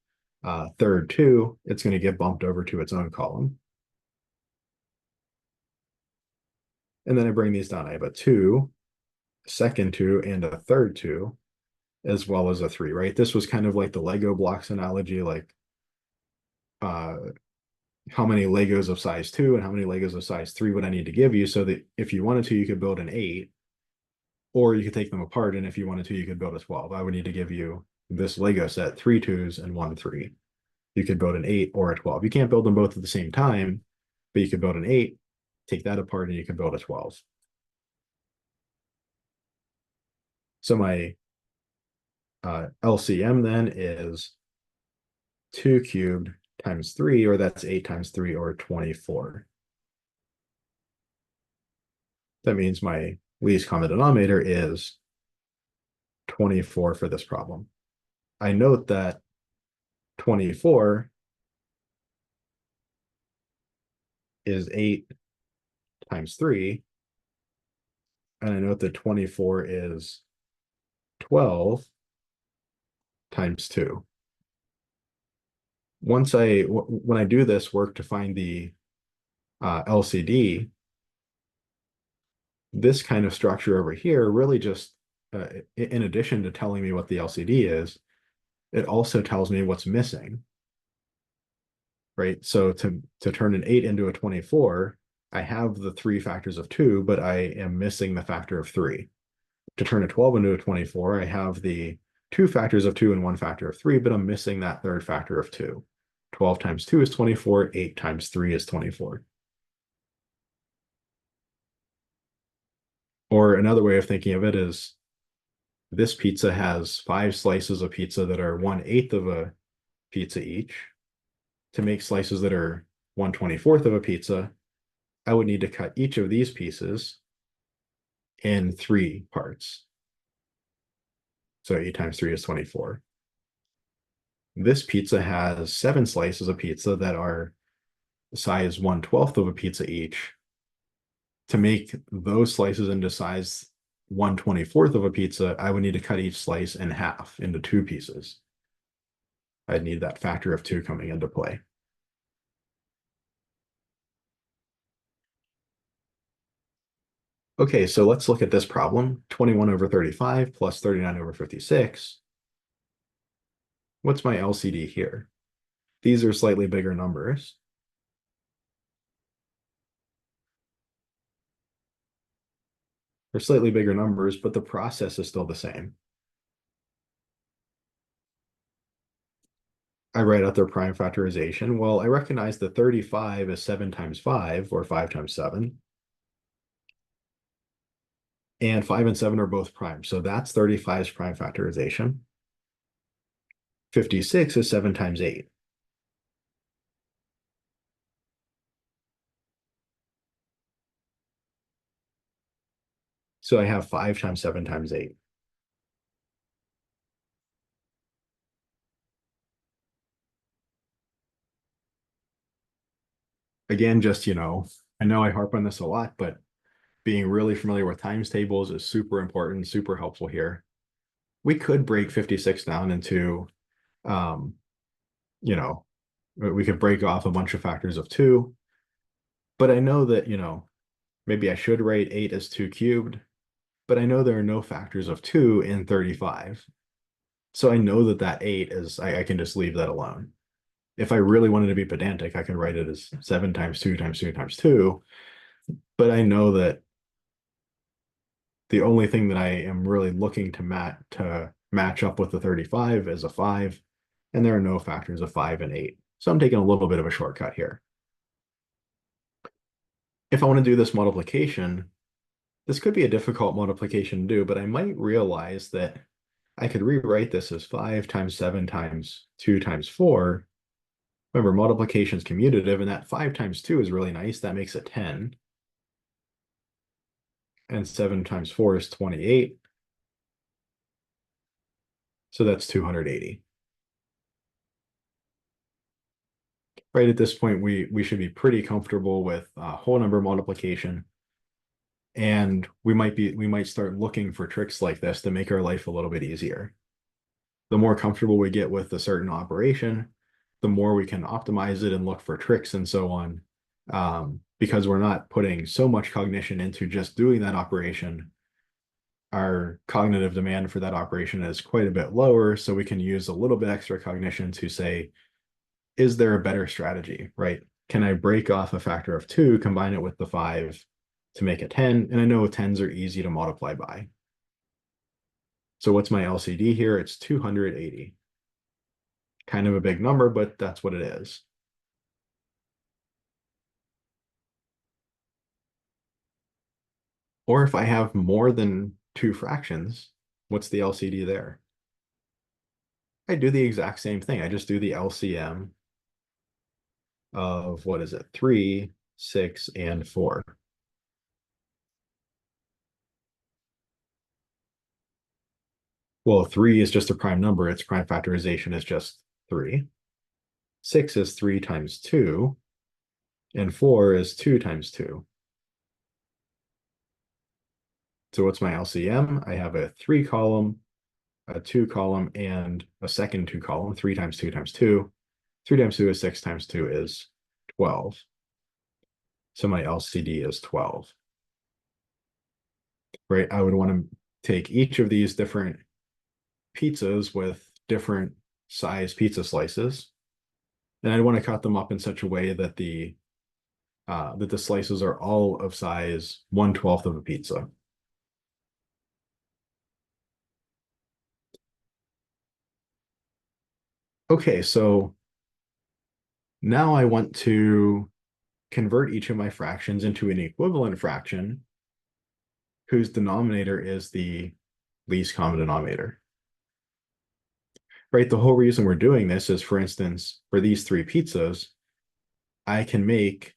third 2. It's going to get bumped over to its own column. And then I bring these down. I have a 2, a second 2, and a third 2, as well as a 3, right? This was kind of like the Lego blocks analogy, like uh, how many Legos of size 2 and how many Legos of size 3 would I need to give you so that if you wanted to, you could build an 8, or you could take them apart, and if you wanted to, you could build a 12. I would need to give you this Lego set, 3 2s and 1 3. You could build an 8 or a 12. You can't build them both at the same time, but you could build an 8, take that apart, and you can build a 12. So my LCM then is 2 cubed times 3, or that's 8 times 3, or 24. That means my least common denominator is 24 for this problem. I note that 24 is 8 times 3, and I note that 24 is 12 times 2. When I do this work to find the LCD, this kind of structure over here really just, in addition to telling me what the LCD is, it also tells me what's missing, right? So to turn an 8 into a 24, I have the 3 factors of 2, but I am missing the factor of 3. To turn a 12 into a 24, I have the 2 factors of 2 and 1 factor of 3, but I'm missing that third factor of 2. 12 times 2 is 24, 8 times 3 is 24. Or another way of thinking of it is this pizza has 5 slices of pizza that are 1/8 of a pizza each. To make slices that are 1/24 of a pizza, I would need to cut each of these pieces in 3 parts. So 8 times 3 is 24. This pizza has 7 slices of pizza that are size 1/12 of a pizza each. To make those slices into size 1/24 of a pizza, I would need to cut each slice in half into 2 pieces. I'd need that factor of 2 coming into play. Okay, so let's look at this problem. 21 over 35 plus 39 over 56. What's my LCD here? These are slightly bigger numbers. They're slightly bigger numbers, but the process is still the same. I write out their prime factorization. Well, I recognize that 35 is 7 times 5, or 5 times 7. And 5 and 7 are both prime. So that's 35's prime factorization. 56 is 7 times 8. So I have 5 times 7 times 8. Again, just, I know I harp on this a lot, but being really familiar with times tables is super important, super helpful here. We could break 56 down into, you know, we could break off a bunch of factors of 2, but I know that, maybe I should write 8 as 2 cubed, but I know there are no factors of 2 in 35. So I know that 8 is, I can just leave that alone. If I really wanted to be pedantic, I can write it as 7 times 2 times 2 times 2, but I know that the only thing that I am really looking to match up with the 35 is a 5, and there are no factors of 5 and 8. So I'm taking a little bit of a shortcut here. If I want to do this multiplication, this could be a difficult multiplication to do, but I might realize that I could rewrite this as 5 times 7 times 2 times 4. Remember, multiplication is commutative, and that 5 times 2 is really nice. That makes it 10. And 7 times 4 is 28. So that's 280. Right at this point, we should be pretty comfortable with whole number multiplication. And we might start looking for tricks like this to make our life a little bit easier. The more comfortable we get with a certain operation, the more we can optimize it and look for tricks and so on. Because we're not putting so much cognition into just doing that operation, our cognitive demand for that operation is quite a bit lower, so we can use a little bit extra cognition to say, is there a better strategy, right? Can I break off a factor of 2, combine it with the 5 to make a 10? And I know 10s are easy to multiply by. So what's my LCD here? It's 280. Kind of a big number, but that's what it is. Or if I have more than 2 fractions, what's the LCD there? I do the exact same thing. I just do the LCM of, what is it, 3, 6, and 4. Well, 3 is just a prime number. Its prime factorization is just 3. 6 is 3 times 2, and 4 is 2 times 2. So what's my LCM? I have a 3 column, a 2 column, and a second 2 column. 3 times 2 times 2. 3 times 2 is 6 times 2 is 12. So my LCD is 12. Right? I would want to take each of these different pizzas with different size pizza slices, and I'd want to cut them up in such a way that the slices are all of size 1/12 of a pizza. Okay, so now I want to convert each of my fractions into an equivalent fraction whose denominator is the least common denominator. Right, the whole reason we're doing this is, for instance, for these 3 pizzas, I can make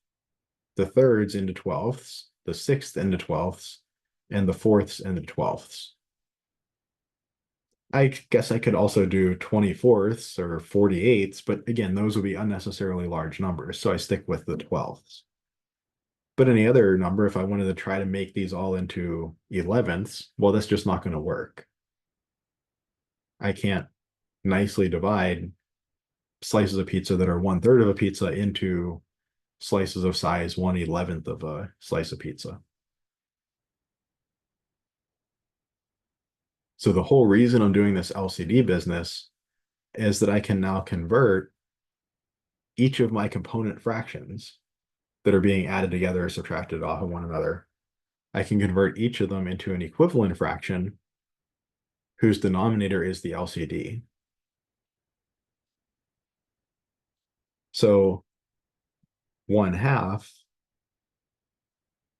the thirds into 12ths, the 6th into 12ths, and the 4ths into 12ths. I guess I could also do 24ths or 48ths, but again, those would be unnecessarily large numbers, so I stick with the 12ths. But any other number, if I wanted to try to make these all into 11ths, well, that's just not going to work. I can't nicely divide slices of pizza that are 1/3 of a pizza into slices of size 1/11th of a slice of pizza. So the whole reason I'm doing this LCD business is that I can now convert each of my component fractions that are being added together or subtracted off of one another. I can convert each of them into an equivalent fraction whose denominator is the LCD. So 1/2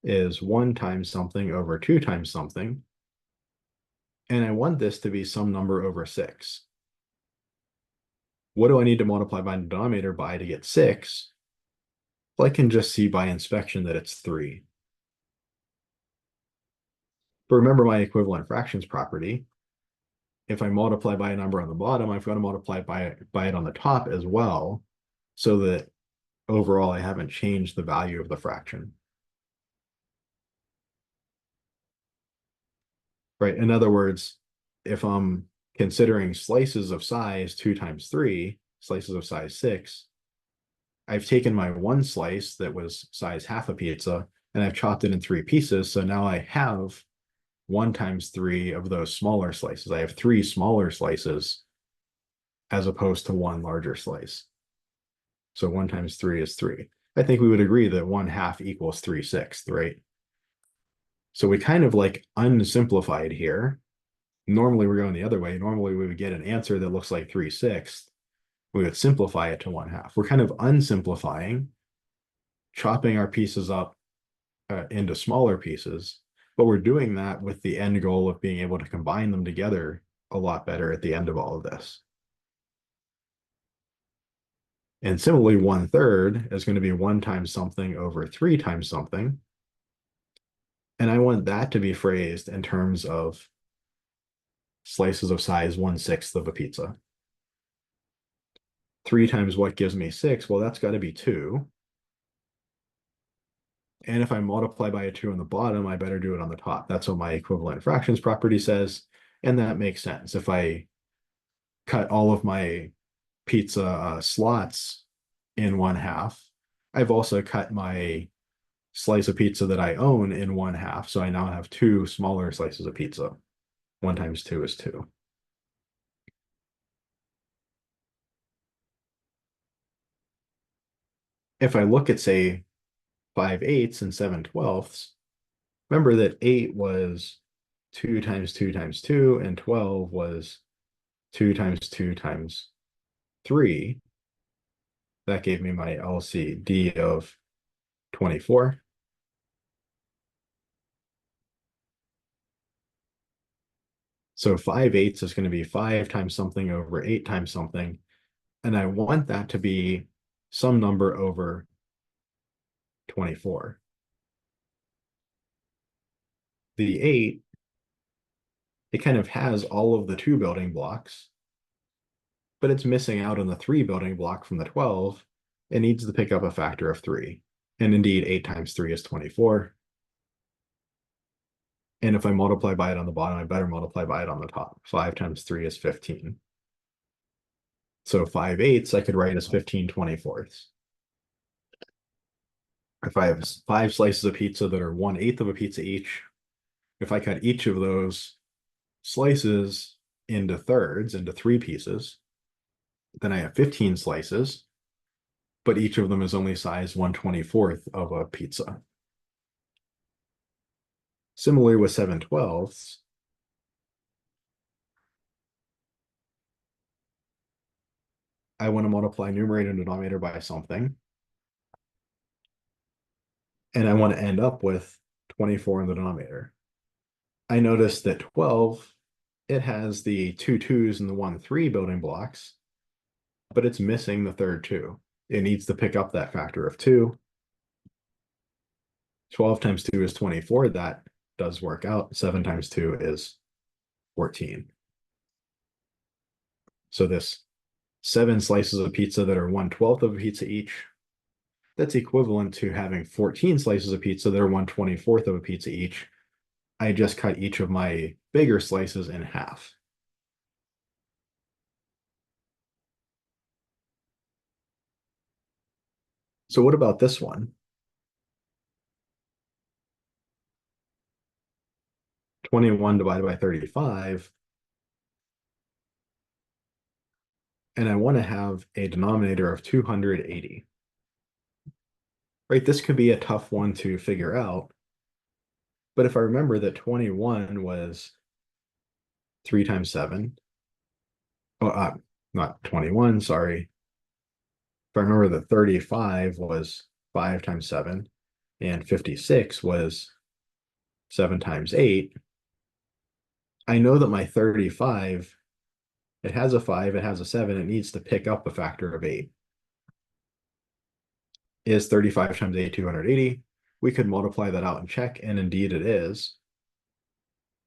is 1 times something over 2 times something. And I want this to be some number over 6. What do I need to multiply my denominator by to get 6? Well, I can just see by inspection that it's 3. But remember my equivalent fractions property. If I multiply by a number on the bottom, I've got to multiply by it on the top as well, so that overall I haven't changed the value of the fraction. Right? In other words, if I'm considering slices of size 2 times 3, slices of size 6, I've taken my one slice that was size half a pizza and I've chopped it in 3 pieces. So now I have 1 times 3 of those smaller slices. I have 3 smaller slices as opposed to 1 larger slice. So 1 times 3 is 3. I think we would agree that 1/2 equals 3/6, right? So we kind of like unsimplified here. Normally we're going the other way. Normally we would get an answer that looks like 3/6. We would simplify it to 1/2. We're kind of unsimplifying, chopping our pieces up into smaller pieces, but we're doing that with the end goal of being able to combine them together a lot better at the end of all of this. And similarly, 1/3 is going to be 1 times something over 3 times something. And I want that to be phrased in terms of slices of size 1/6 of a pizza. 3 times what gives me 6? Well, that's got to be 2. And if I multiply by a 2 on the bottom, I better do it on the top. That's what my equivalent fractions property says. And that makes sense. If I cut all of my pizza slots in 1/2, I've also cut my slice of pizza that I own in 1/2. So I now have 2 smaller slices of pizza. 1 times 2 is 2. If I look at, say, 5/8 and 7/12, remember that 8 was 2 times 2 times 2, and 12 was 2 times 2 times 3. That gave me my LCD of 24. So 5/8 is going to be 5 times something over 8 times something. And I want that to be some number over 24. The 8, it kind of has all of the 2 building blocks, but it's missing out on the 3 building block from the 12. It needs to pick up a factor of 3. And indeed, 8 times 3 is 24. And if I multiply by it on the bottom, I better multiply by it on the top. 5 times 3 is 15. So 5/8 I could write as 15/24. If I have 5 slices of pizza that are 1/8 of a pizza each, if I cut each of those slices into thirds, into 3 pieces, then I have 15 slices, but each of them is only size 1/24 of a pizza. Similarly with 7/12, I want to multiply numerator and denominator by something, and I want to end up with 24 in the denominator. I notice that 12, it has the 2 2s and the 1 3 building blocks, but it's missing the third 2. It needs to pick up that factor of 2. 12 times 2 is 24. That does work out. 7 times 2 is 14. So this 7 slices of pizza that are 1/12 of a pizza each, that's equivalent to having 14 slices of pizza that are 1/24 of a pizza each. I just cut each of my bigger slices in half. So what about this one? 21 divided by 35. And I want to have a denominator of 280. Right, this could be a tough one to figure out. But if I remember that 21 was 3 times 7, oh, not 21, sorry. If I remember that 35 was 5 times 7, and 56 was 7 times 8, I know that my 35, it has a 5, it has a 7, it needs to pick up a factor of 8. Is 35 times 8 280? We could multiply that out and check, and indeed it is.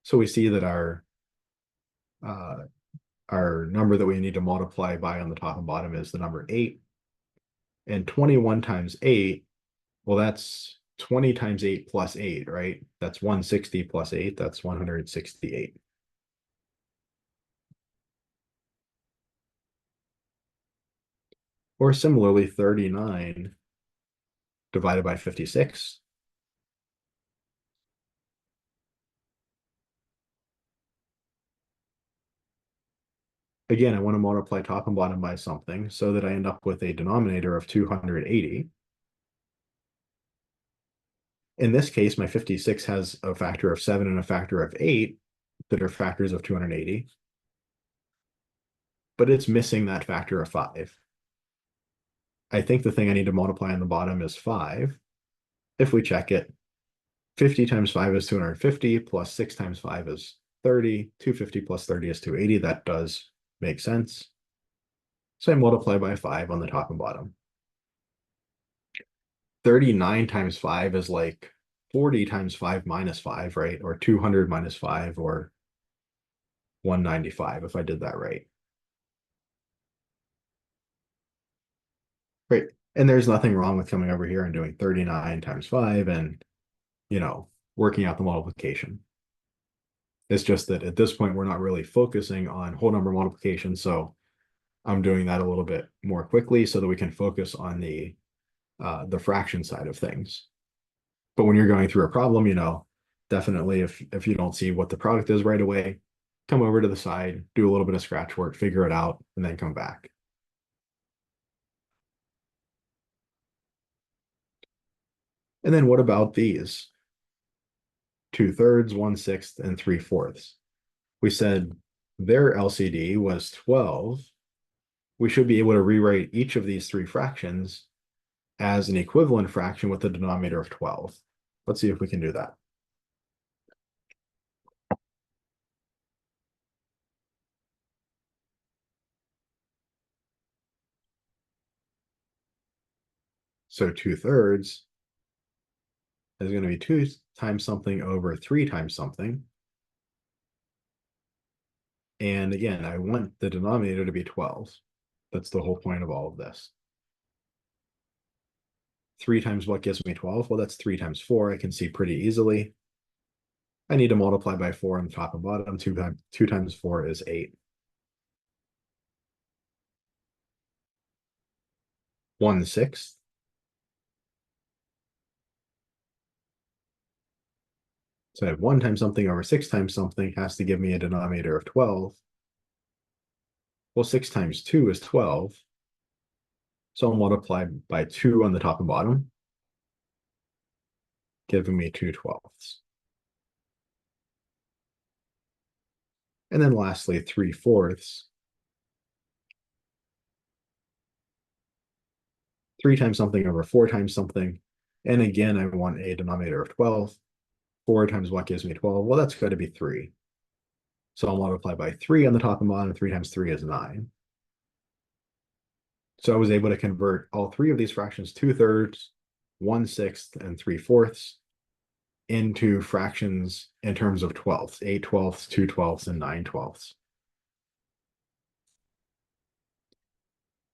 So we see that our number that we need to multiply by on the top and bottom is the number 8. And 21 times 8, well, that's 20 times 8 plus 8, right? That's 160 plus 8, that's 168. Or similarly, 39 divided by 56. Again, I want to multiply top and bottom by something so that I end up with a denominator of 280. In this case, my 56 has a factor of 7 and a factor of 8 that are factors of 280. But it's missing that factor of 5. I think the thing I need to multiply on the bottom is 5. If we check it, 50 times 5 is 250, plus 6 times 5 is 230. 250 plus 30 is 280. That does make sense. So I multiply by 5 on the top and bottom. 39 times 5 is like 40 times 5 minus 5, right? Or 200 minus 5, or 195 if I did that right. Right. And there's nothing wrong with coming over here and doing 39 times 5 and, working out the multiplication. It's just that at this point, we're not really focusing on whole number multiplication. So I'm doing that a little bit more quickly so that we can focus on the fraction side of things. But when you're going through a problem, definitely if you don't see what the product is right away, come over to the side, do a little bit of scratch work, figure it out, and then come back. And then what about these? 2/3, 1/6, and 3/4. We said their LCD was 12. We should be able to rewrite each of these three fractions as an equivalent fraction with a denominator of 12. Let's see if we can do that. So 2/3 is going to be 2 times something over 3 times something. And again, I want the denominator to be 12. That's the whole point of all of this. 3 times what gives me 12? Well, that's 3 times 4. I can see pretty easily. I need to multiply by 4 on the top and bottom. 2 times 4 is 8. 1/6. So I have 1 times something over 6 times something has to give me a denominator of 12. Well, 6 times 2 is 12. So I'll multiply by 2 on the top and bottom, giving me 2/12. And then lastly, 3/4. 3 times something over 4 times something. And again, I want a denominator of 12. 4 times what gives me 12? Well, that's got to be 3. So I'll multiply by 3 on the top and bottom. 3 times 3 is 9. So I was able to convert all three of these fractions, 2/3, 1/6, and 3/4, into fractions in terms of twelfths: 8/12, 2/12, and 9/12.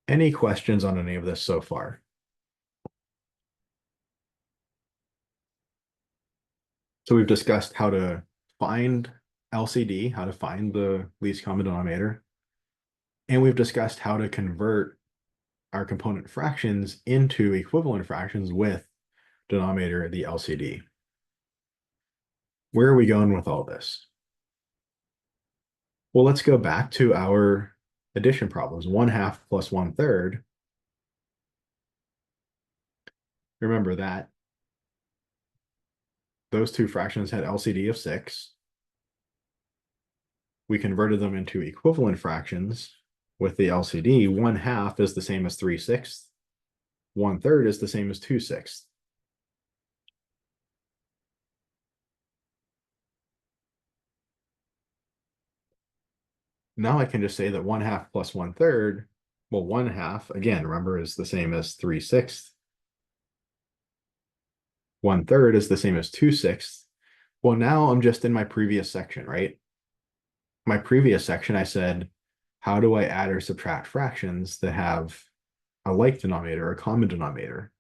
Any questions on any of this so far? So we've discussed how to find LCD, how to find the least common denominator, and we've discussed how to convert our component fractions into equivalent fractions with denominator the LCD. Where are we going with all this? Well, let's go back to our addition problems. 1/2 plus 1/3. Remember that those two fractions had LCD of 6. We converted them into equivalent fractions with the LCD. 1/2 is the same as 3/6. 1/3 is the same as 2/6. Now I can just say that 1/2 plus 1/3, well, 1/2, again, remember, is the same as 3/6. 1/3 is the same as 2/6. Well, now I'm just in my previous section, right? My previous section, I said, how do I add or subtract fractions that have a like denominator, a common denominator?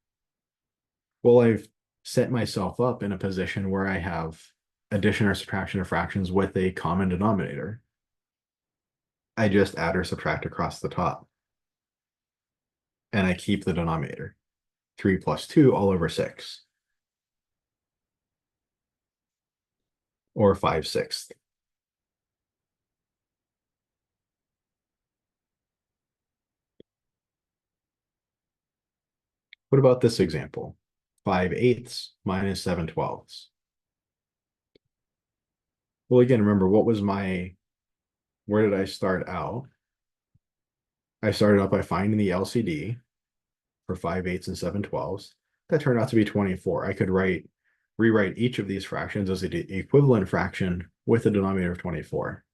Well, I've set myself up in a position where I have addition or subtraction of fractions with a common denominator. I just add or subtract across the top. And I keep the denominator. 3 plus 2 all over 6. Or 5/6. What about this example? 5/8 minus 7/12. Well, again, remember, where did I start out? I started out by finding the LCD for 5/8 and 7/12. That turned out to be 24. I could write rewrite each of these fractions as an equivalent fraction with a denominator of 24.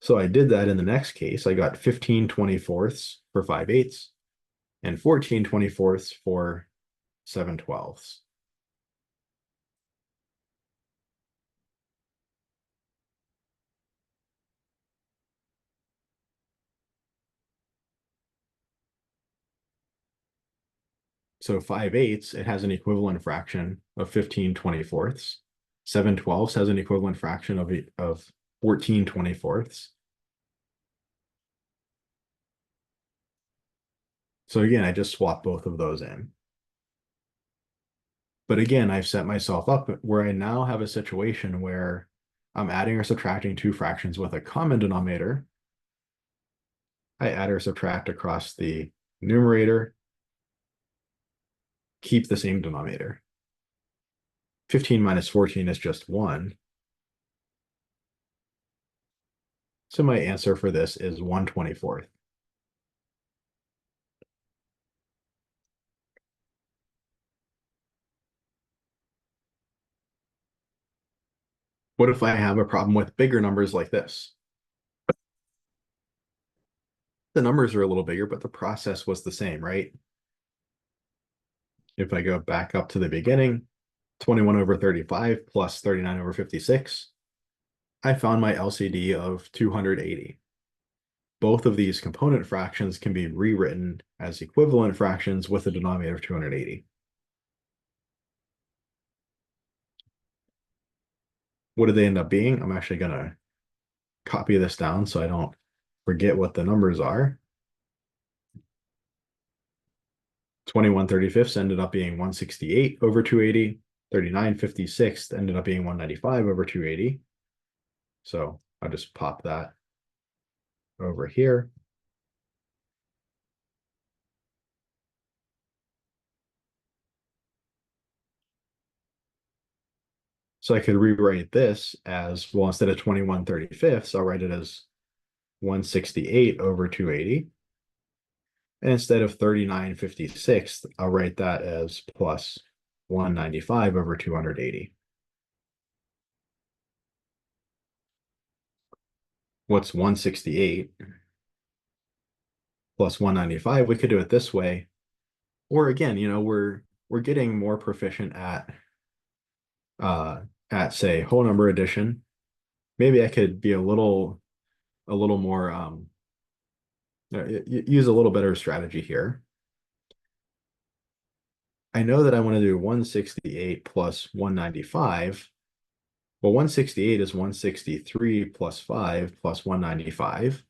So I did that in the next case. I got 15/24 for 5/8 and 14/24 for 7/12. So 5/8, it has an equivalent fraction of 15/24. 7/12 has an equivalent fraction of 14/24. So again, I just swap both of those in. But again, I've set myself up where I now have a situation where I'm adding or subtracting two fractions with a common denominator. I add or subtract across the numerator, keep the same denominator. 15 minus 14 is just 1. So my answer for this is 1/24. What if I have a problem with bigger numbers like this? The numbers are a little bigger, but the process was the same, right? If I go back up to the beginning, 21/35 plus 39/56, I found my LCD of 280. Both of these component fractions can be rewritten as equivalent fractions with a denominator of 280. What do they end up being? I'm actually going to copy this down so I don't forget what the numbers are. 21/35 ended up being 168 over 280. 39/56 ended up being 195 over 280. So I'll just pop that over here. So I could rewrite this as, well, instead of 21/35, I'll write it as 168 over 280. And instead of 39/56, I'll write that as plus 195 over 280. What's 168 plus 195? We could do it this way. Or again, we're getting more proficient at say whole number addition. Maybe I could be a little more use a little better strategy here. I know that I want to do 168 plus 195. Well, 168 is 163 plus 5 plus 195.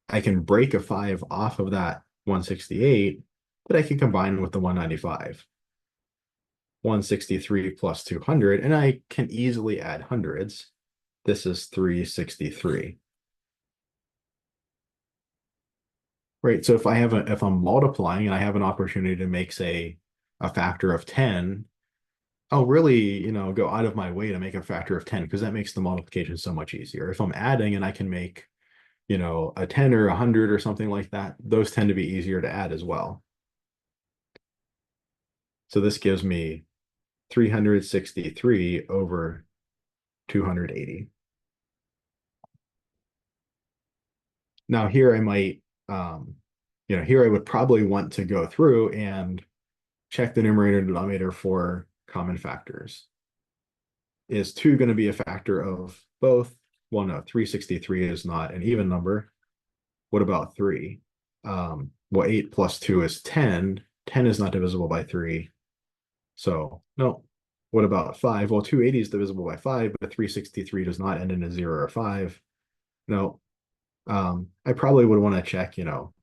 I can break a 5 off of that 168, but I can combine with the 195. 163 plus 200, and I can easily add hundreds. This is 363. Right, so if I'm multiplying and I have an opportunity to make, say, a factor of 10, I'll really, go out of my way to make a factor of 10 because that makes the multiplication so much easier. If I'm adding and I can make, a 10 or 100 or something like that, those tend to be easier to add as well. So this gives me 363 over 280. Now here I might, here I would probably want to go through and check the numerator and denominator for common factors. Is 2 going to be a factor of both? Well, no, 363 is not an even number. What about 3? Well, 8 plus 2 is 10. 10 is not divisible by 3. So, no. What about 5? Well, 280 is divisible by 5, but 363 does not end in a 0 or 5. No. I probably would want to check,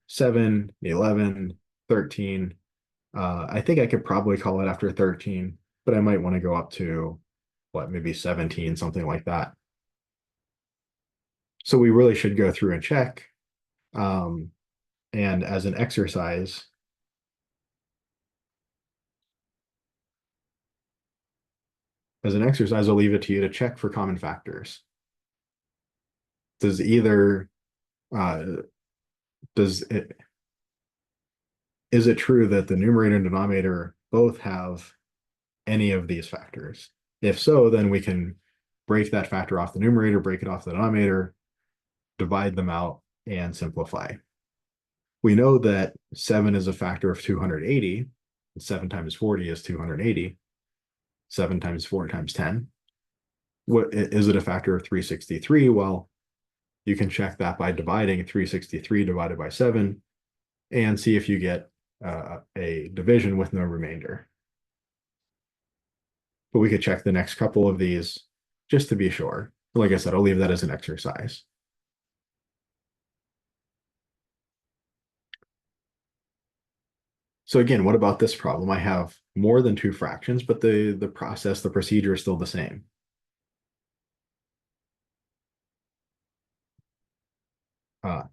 7, 11, 13. I think I could probably call it after 13, but I might want to go up to, maybe 17, something like that. So we really should go through and check. And as an exercise, I'll leave it to you to check for common factors. Does either, is it true that the numerator and denominator both have any of these factors. If so, then we can break that factor off the numerator, break it off the denominator, divide them out, and simplify. We know that 7 is a factor of 280. 7 times 40 is 280. 7 times 4 times 10. What is it a factor of 363? Well, you can check that by dividing 363 divided by 7 and see if you get a division with no remainder. But we could check the next couple of these just to be sure. Like I said, I'll leave that as an exercise. So again, what about this problem? I have more than two fractions, but the procedure is still the same.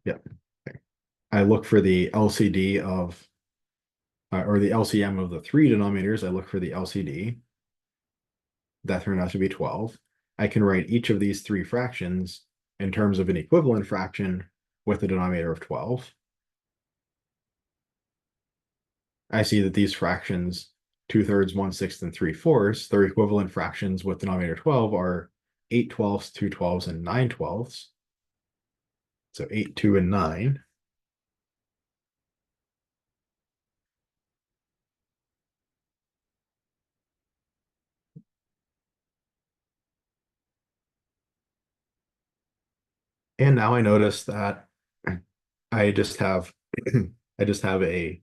Yep. Okay. I look for the LCD of, or the LCM of the three denominators. I look for the LCD. That turned out to be 12. I can write each of these three fractions in terms of an equivalent fraction with a denominator of 12. I see that these fractions, 2/3, 1/6, and 3/4, their equivalent fractions with denominator 12 are 8/12, 2/12, and 9/12. So 8, 2, and 9. And now I notice that I just have I just have a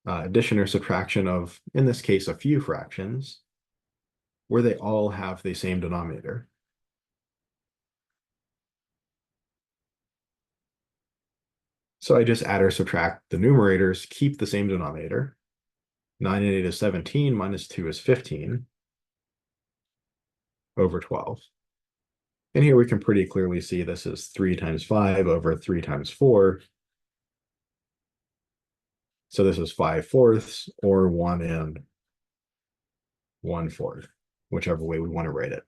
addition or subtraction of, in this case, a few fractions where they all have the same denominator. So I just add or subtract the numerators, keep the same denominator. 9 and 8 is 17, minus 2 is 15 over 12. And here we can pretty clearly see this is 3 times 5 over 3 times 4. So this is 5/4 or 1 and 1/4, whichever way we want to write it.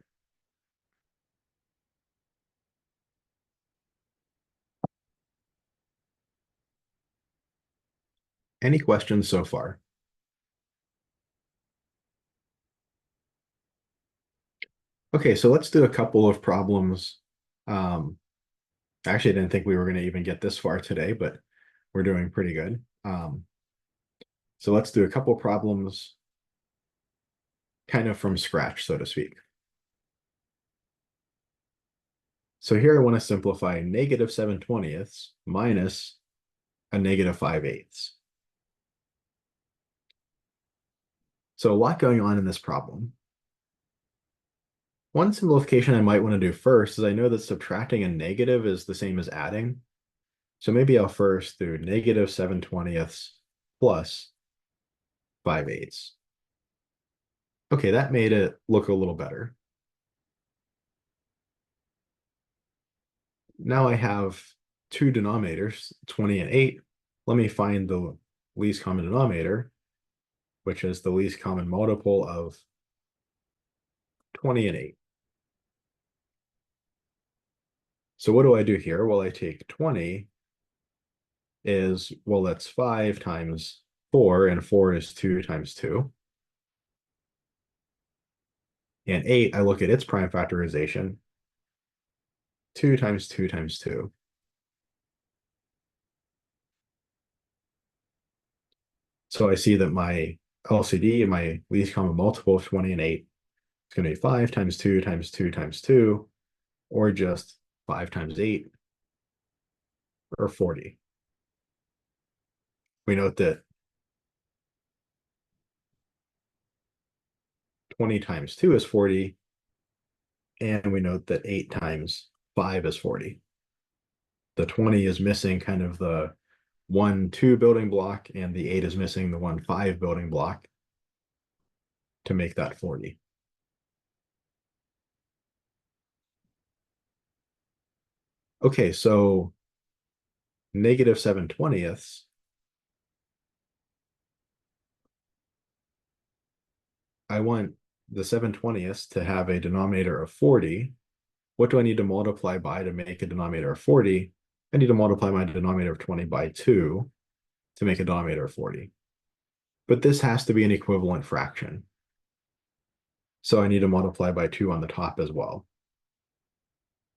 Any questions so far? Okay, so let's do a couple of problems. Actually, I didn't think we were going to even get this far today, but we're doing pretty good. So let's do a couple problems kind of from scratch, so to speak. So here I want to simplify negative 7/20 minus a negative 5/8. So a lot going on in this problem. One simplification I might want to do first is I know that subtracting a negative is the same as adding. So maybe I'll first do negative 7/20 plus 5/8. Okay, that made it look a little better. Now I have two denominators, 20 and 8. Let me find the least common denominator, which is the least common multiple of 20 and 8. So what do I do here? Well, I take 20 is, well, that's 5 times 4, and 4 is 2 times 2. And 8, I look at its prime factorization, 2 times 2 times 2. So I see that my LCD, my least common multiple of 20 and 8, is going to be 5 times 2 times 2 times 2, or just 5 times 8, or 40. We note that 20 times 2 is 40, and we note that 8 times 5 is 40. The 20 is missing kind of the 1, 2 building block, and the 8 is missing the 1, 5 building block to make that 40. Okay, so negative 7/20, I want the 7/20 to have a denominator of 40. What do I need to multiply by to make a denominator of 40? I need to multiply my denominator of 20 by 2 to make a denominator of 40. but this has to be an equivalent fraction. So I need to multiply by 2 on the top as well.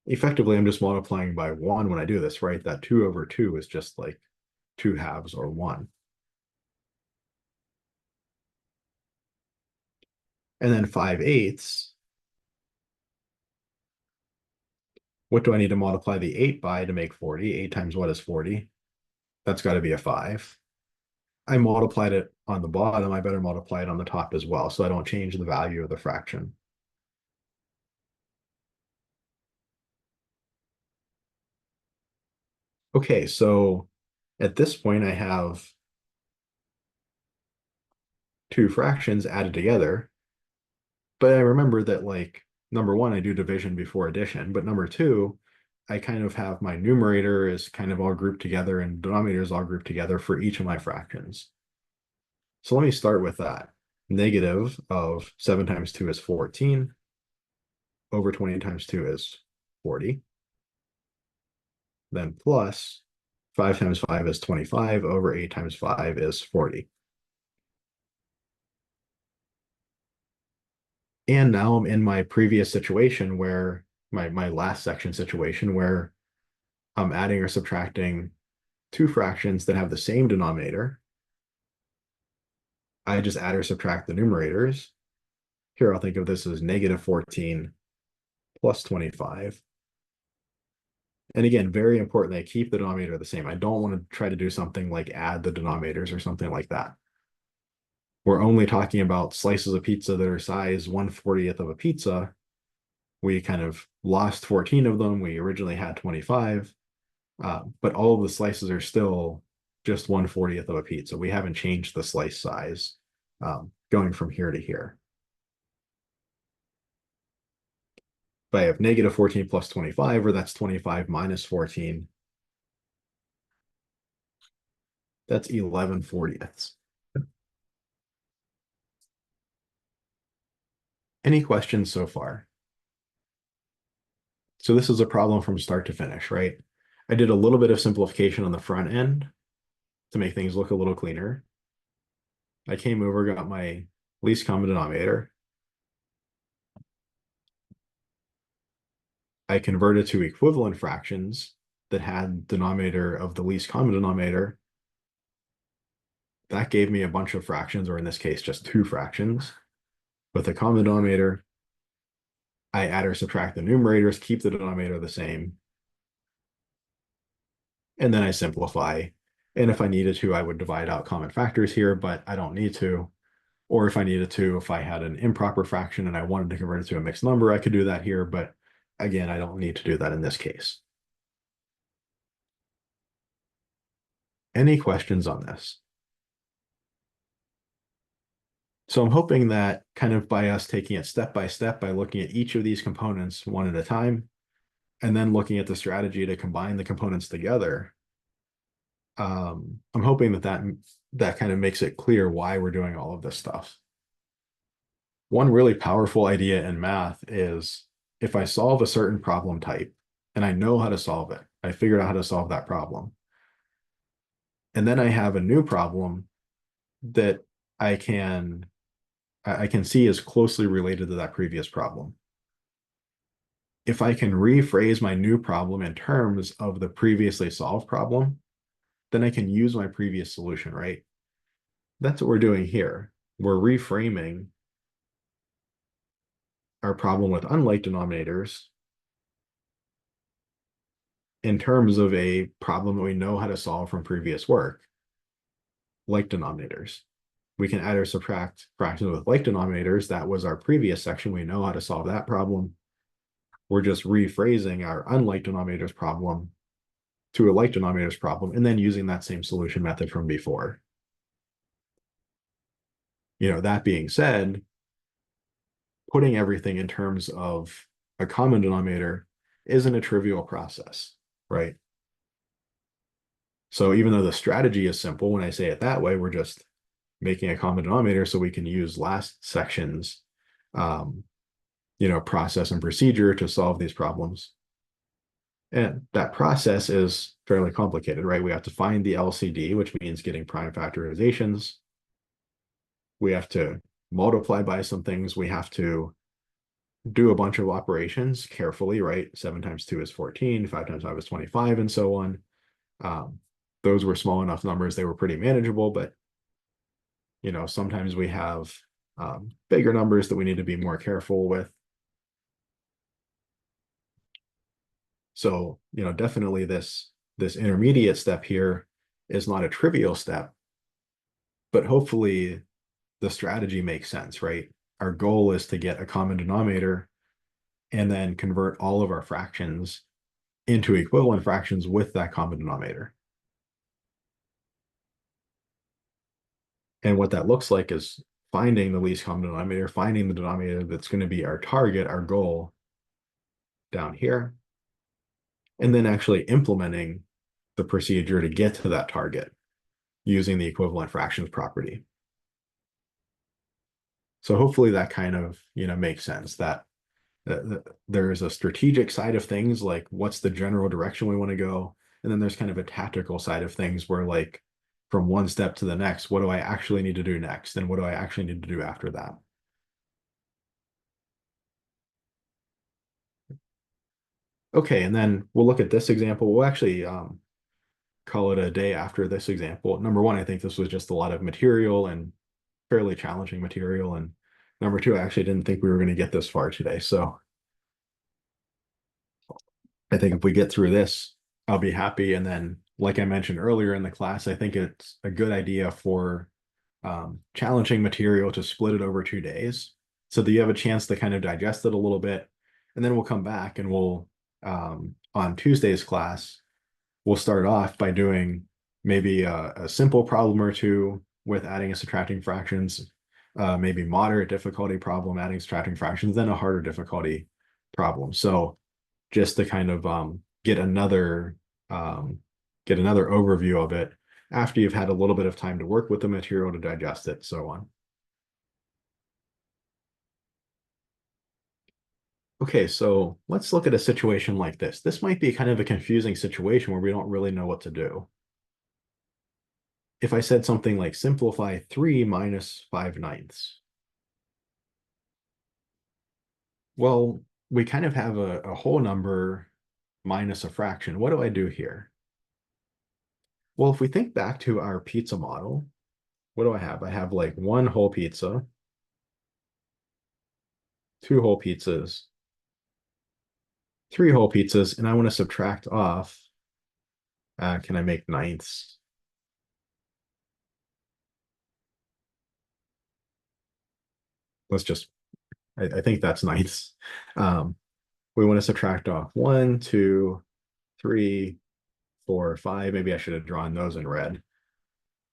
Effectively, I'm just multiplying by 1 when I do this, right? That 2 over 2 is just like 2 halves or 1. And then 5/8. What do I need to multiply the 8 by to make 40? 8 times what is 40? That's got to be a 5. I multiplied it on the bottom. I better multiply it on the top as well, so I don't change the value of the fraction. Okay, so at this point, I have two fractions added together. But I remember that, like, number one, I do division before addition, but number two, I kind of have my numerator is kind of all grouped together and denominator is all grouped together for each of my fractions. So let me start with that. Negative of 7 times 2 is 14. Over 20 times 2 is 40. Then plus 5 times 5 is 25. Over 8 times 5 is 40. And now I'm in my previous situation where my last section situation where I'm adding or subtracting two fractions that have the same denominator. I just add or subtract the numerators. Here, I'll think of this as negative 14 plus 25. And again, very important, I keep the denominator the same. I don't want to try to do something like add the denominators or something like that. We're only talking about slices of pizza that are size 1/40th of a pizza. We kind of lost 14 of them. We originally had 25, but all of the slices are still just 1/40th of a pizza. We haven't changed the slice size going from here to here. If I have negative 14 plus 25, or that's 25 minus 14, that's 11/40ths. Any questions so far? So this is a problem from start to finish, right? I did a little bit of simplification on the front end to make things look a little cleaner. I came over, got my least common denominator. I converted to equivalent fractions that had denominator of the least common denominator. That gave me a bunch of fractions, or in this case, just two fractions. With a common denominator, I add or subtract the numerators, keep the denominator the same, and then I simplify. And if I needed to, I would divide out common factors here, but I don't need to. Or if I needed to, if I had an improper fraction and I wanted to convert it to a mixed number, I could do that here, but again, I don't need to do that in this case. Any questions on this? So I'm hoping that kind of by us taking it step by step, by looking at each of these components one at a time, and then looking at the strategy to combine the components together, I'm hoping that kind of makes it clear why we're doing all of this stuff. One really powerful idea in math is if I solve a certain problem type and I know how to solve it, I figured out how to solve that problem. And then I have a new problem that I can see is closely related to that previous problem. If I can rephrase my new problem in terms of the previously solved problem, then I can use my previous solution, right? That's what we're doing here. We're reframing our problem with unlike denominators in terms of a problem that we know how to solve from previous work, like denominators. We can add or subtract fractions with like denominators. That was our previous section. We know how to solve that problem. We're just rephrasing our unlike denominators problem to a like denominators problem, and then using that same solution method from before. That being said, putting everything in terms of a common denominator isn't a trivial process, right? So even though the strategy is simple, when I say it that way, we're just making a common denominator so we can use last section's process and procedure to solve these problems. And that process is fairly complicated, right? We have to find the LCD, which means getting prime factorizations. We have to multiply by some things. We have to do a bunch of operations carefully, right? 7 times 2 is 14, 5 times 5 is 25, and so on. Um, those were small enough numbers, they were pretty manageable, but sometimes we have bigger numbers that we need to be more careful with. So, definitely this intermediate step here is not a trivial step, but hopefully the strategy makes sense, right? Our goal is to get a common denominator and then convert all of our fractions into equivalent fractions with that common denominator. And what that looks like is finding the least common denominator, finding the denominator that's going to be our target, our goal down here, and then actually implementing the procedure to get to that target using the equivalent fractions property. So hopefully that kind of, makes sense that there's a strategic side of things, like what's the general direction we want to go. And then there's kind of a tactical side of things where, like, from one step to the next, what do I actually need to do next? And what do I actually need to do after that? Okay, and then we'll look at this example. We'll actually call it a day after this example. Number one, I think this was just a lot of material and fairly challenging material. And number two, I actually didn't think we were going to get this far today. So I think if we get through this, I'll be happy. And then, like I mentioned earlier in the class, I think it's a good idea for challenging material to split it over 2 days so that you have a chance to kind of digest it a little bit. And then we'll come back and we'll, on Tuesday's class, we'll start off by doing maybe a simple problem or two with adding and subtracting fractions, maybe moderate difficulty problem, adding and subtracting fractions, then a harder difficulty problem. So just to kind of get another overview of it after you've had a little bit of time to work with the material to digest it, so on. Okay, so let's look at a situation like this. This might be kind of a confusing situation where we don't really know what to do. If I said something like simplify 3 minus 5/9, well, we kind of have a whole number minus a fraction. What do I do here? Well, if we think back to our pizza model, what do I have? I have like one whole pizza, two whole pizzas, three whole pizzas, and I want to subtract off. Can I make ninths? Let's just, I think that's ninths. We want to subtract off 1, 2, 3, 4, 5. Maybe I should have drawn those in red.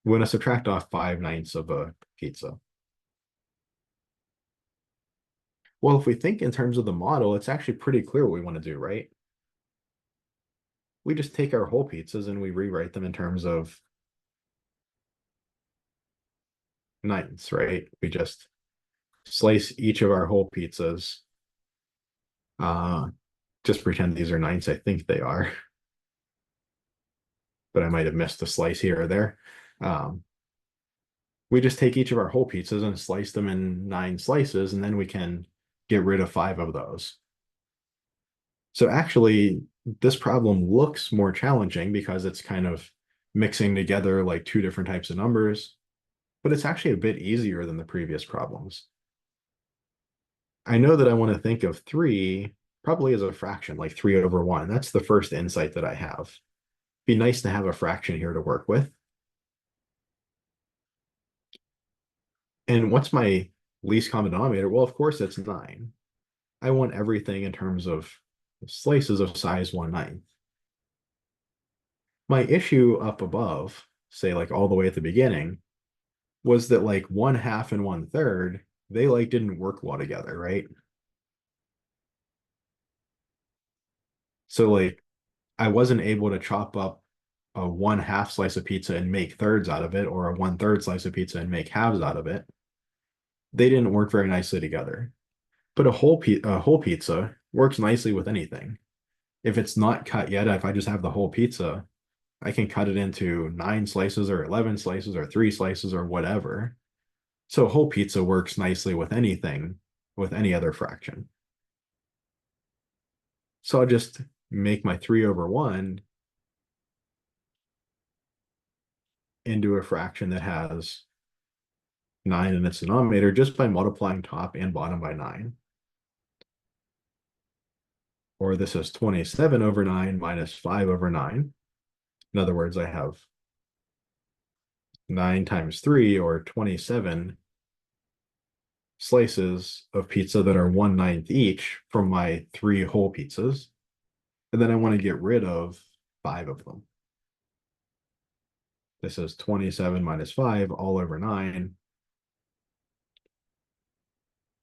We want to subtract off 5/9 of a pizza. Well, if we think in terms of the model, it's actually pretty clear what we want to do, right? We just take our whole pizzas and we rewrite them in terms of ninths, right? We just slice each of our whole pizzas. Just pretend these are ninths. I think they are, but I might have missed a slice here or there. We just take each of our whole pizzas and slice them in 9 slices, and then we can get rid of 5 of those. So actually, this problem looks more challenging because it's kind of mixing together like 2 different types of numbers, but it's actually a bit easier than the previous problems. I know that I want to think of 3 probably as a fraction, like 3/1. That's the first insight that I have. Be nice to have a fraction here to work with. And what's my least common denominator? Well, of course, it's 9. I want everything in terms of slices of size 1/9. My issue up above, say like all the way at the beginning, was that like 1/2 and 1/3, they like didn't work well together, right? So like I wasn't able to chop up a 1/2 slice of pizza and make thirds out of it, or a 1/3 slice of pizza and make halves out of it. They didn't work very nicely together. But a whole pizza works nicely with anything. If it's not cut yet, if I just have the whole pizza, I can cut it into 9 slices or 11 slices or 3 slices or whatever. So whole pizza works nicely with anything, with any other fraction. So I'll just make my 3/1 into a fraction that has 9 in its denominator just by multiplying top and bottom by 9. Or this is 27/9 minus 5/9. In other words, I have 9 times 3, or 27 slices of pizza that are 1/9 each from my 3 whole pizzas. And then I want to get rid of 5 of them. This is 27 minus 5 all over 9,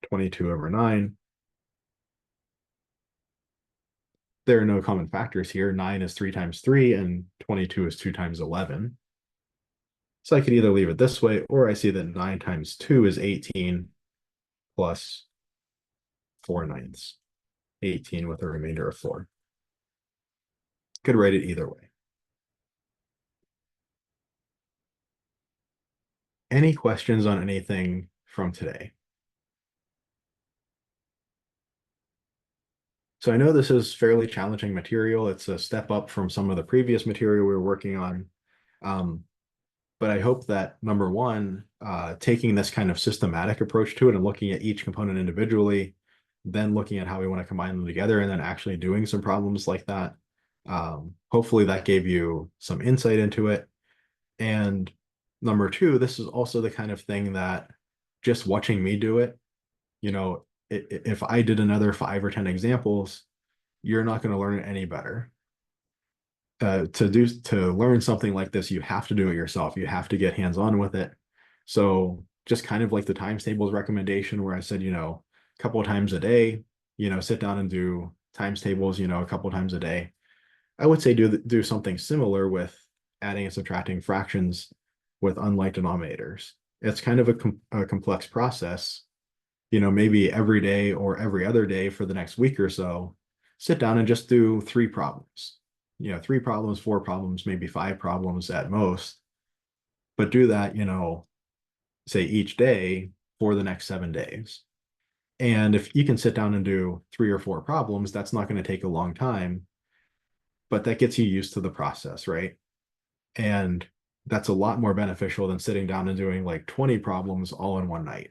22/9. There are no common factors here. 9 is 3 times 3, and 22 is 2 times 11. So I could either leave it this way, or I see that 9 times 2 is 18 plus 4/9, 18 with a remainder of 4. Could write it either way. Any questions on anything from today? So I know this is fairly challenging material. It's a step up from some of the previous material we were working on. But I hope that, number one, taking this kind of systematic approach to it and looking at each component individually, then looking at how we want to combine them together, and then actually doing some problems like that. Hopefully that gave you some insight into it. And number two, this is also the kind of thing that just watching me do it, if I did another 5 or 10 examples, you're not going to learn it any better. To learn something like this, you have to do it yourself. You have to get hands-on with it. So just kind of like the times tables recommendation where I said, a couple of times a day, sit down and do times tables, a couple of times a day. I would say do something similar with adding and subtracting fractions with unlike denominators. It's kind of a complex process. Maybe every day or every other day for the next week or so, sit down and just do 3 problems. 3 problems, 4 problems, maybe 5 problems at most. But do that, say each day for the next 7 days. And if you can sit down and do 3 or 4 problems, that's not going to take a long time, but that gets you used to the process, right? And that's a lot more beneficial than sitting down and doing like 20 problems all in one night.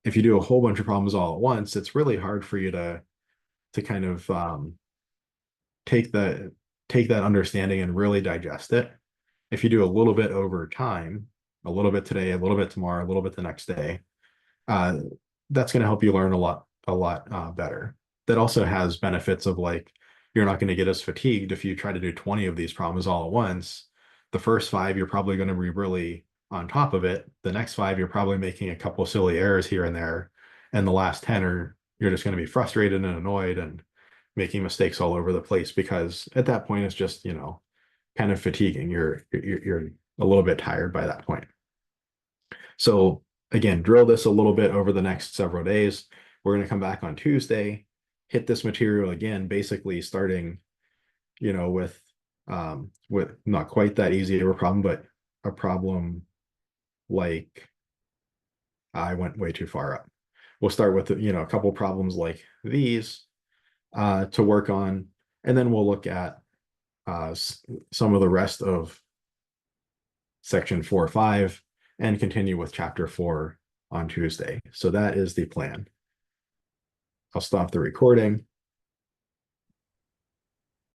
If you do a whole bunch of problems all at once, it's really hard for you to kind of take that understanding and really digest it. If you do a little bit over time, a little bit today, a little bit tomorrow, a little bit the next day, that's going to help you learn a lot better. That also has benefits of, like, you're not going to get as fatigued if you try to do 20 of these problems all at once. The first 5, you're probably going to be really on top of it. The next 5, you're probably making a couple silly errors here and there. And the last 10 you're just going to be frustrated and annoyed and making mistakes all over the place, because at that point it's just, kind of fatiguing. You're a little bit tired by that point. So again, drill this a little bit over the next several days. We're going to come back on Tuesday, hit this material again, basically starting, with not quite that easy of a problem, but a problem like, I went way too far up. We'll start with, a couple problems like these to work on, and then we'll look at some of the rest of section 4 or 5 and continue with chapter 4 on Tuesday. So that is the plan. I'll stop the recording.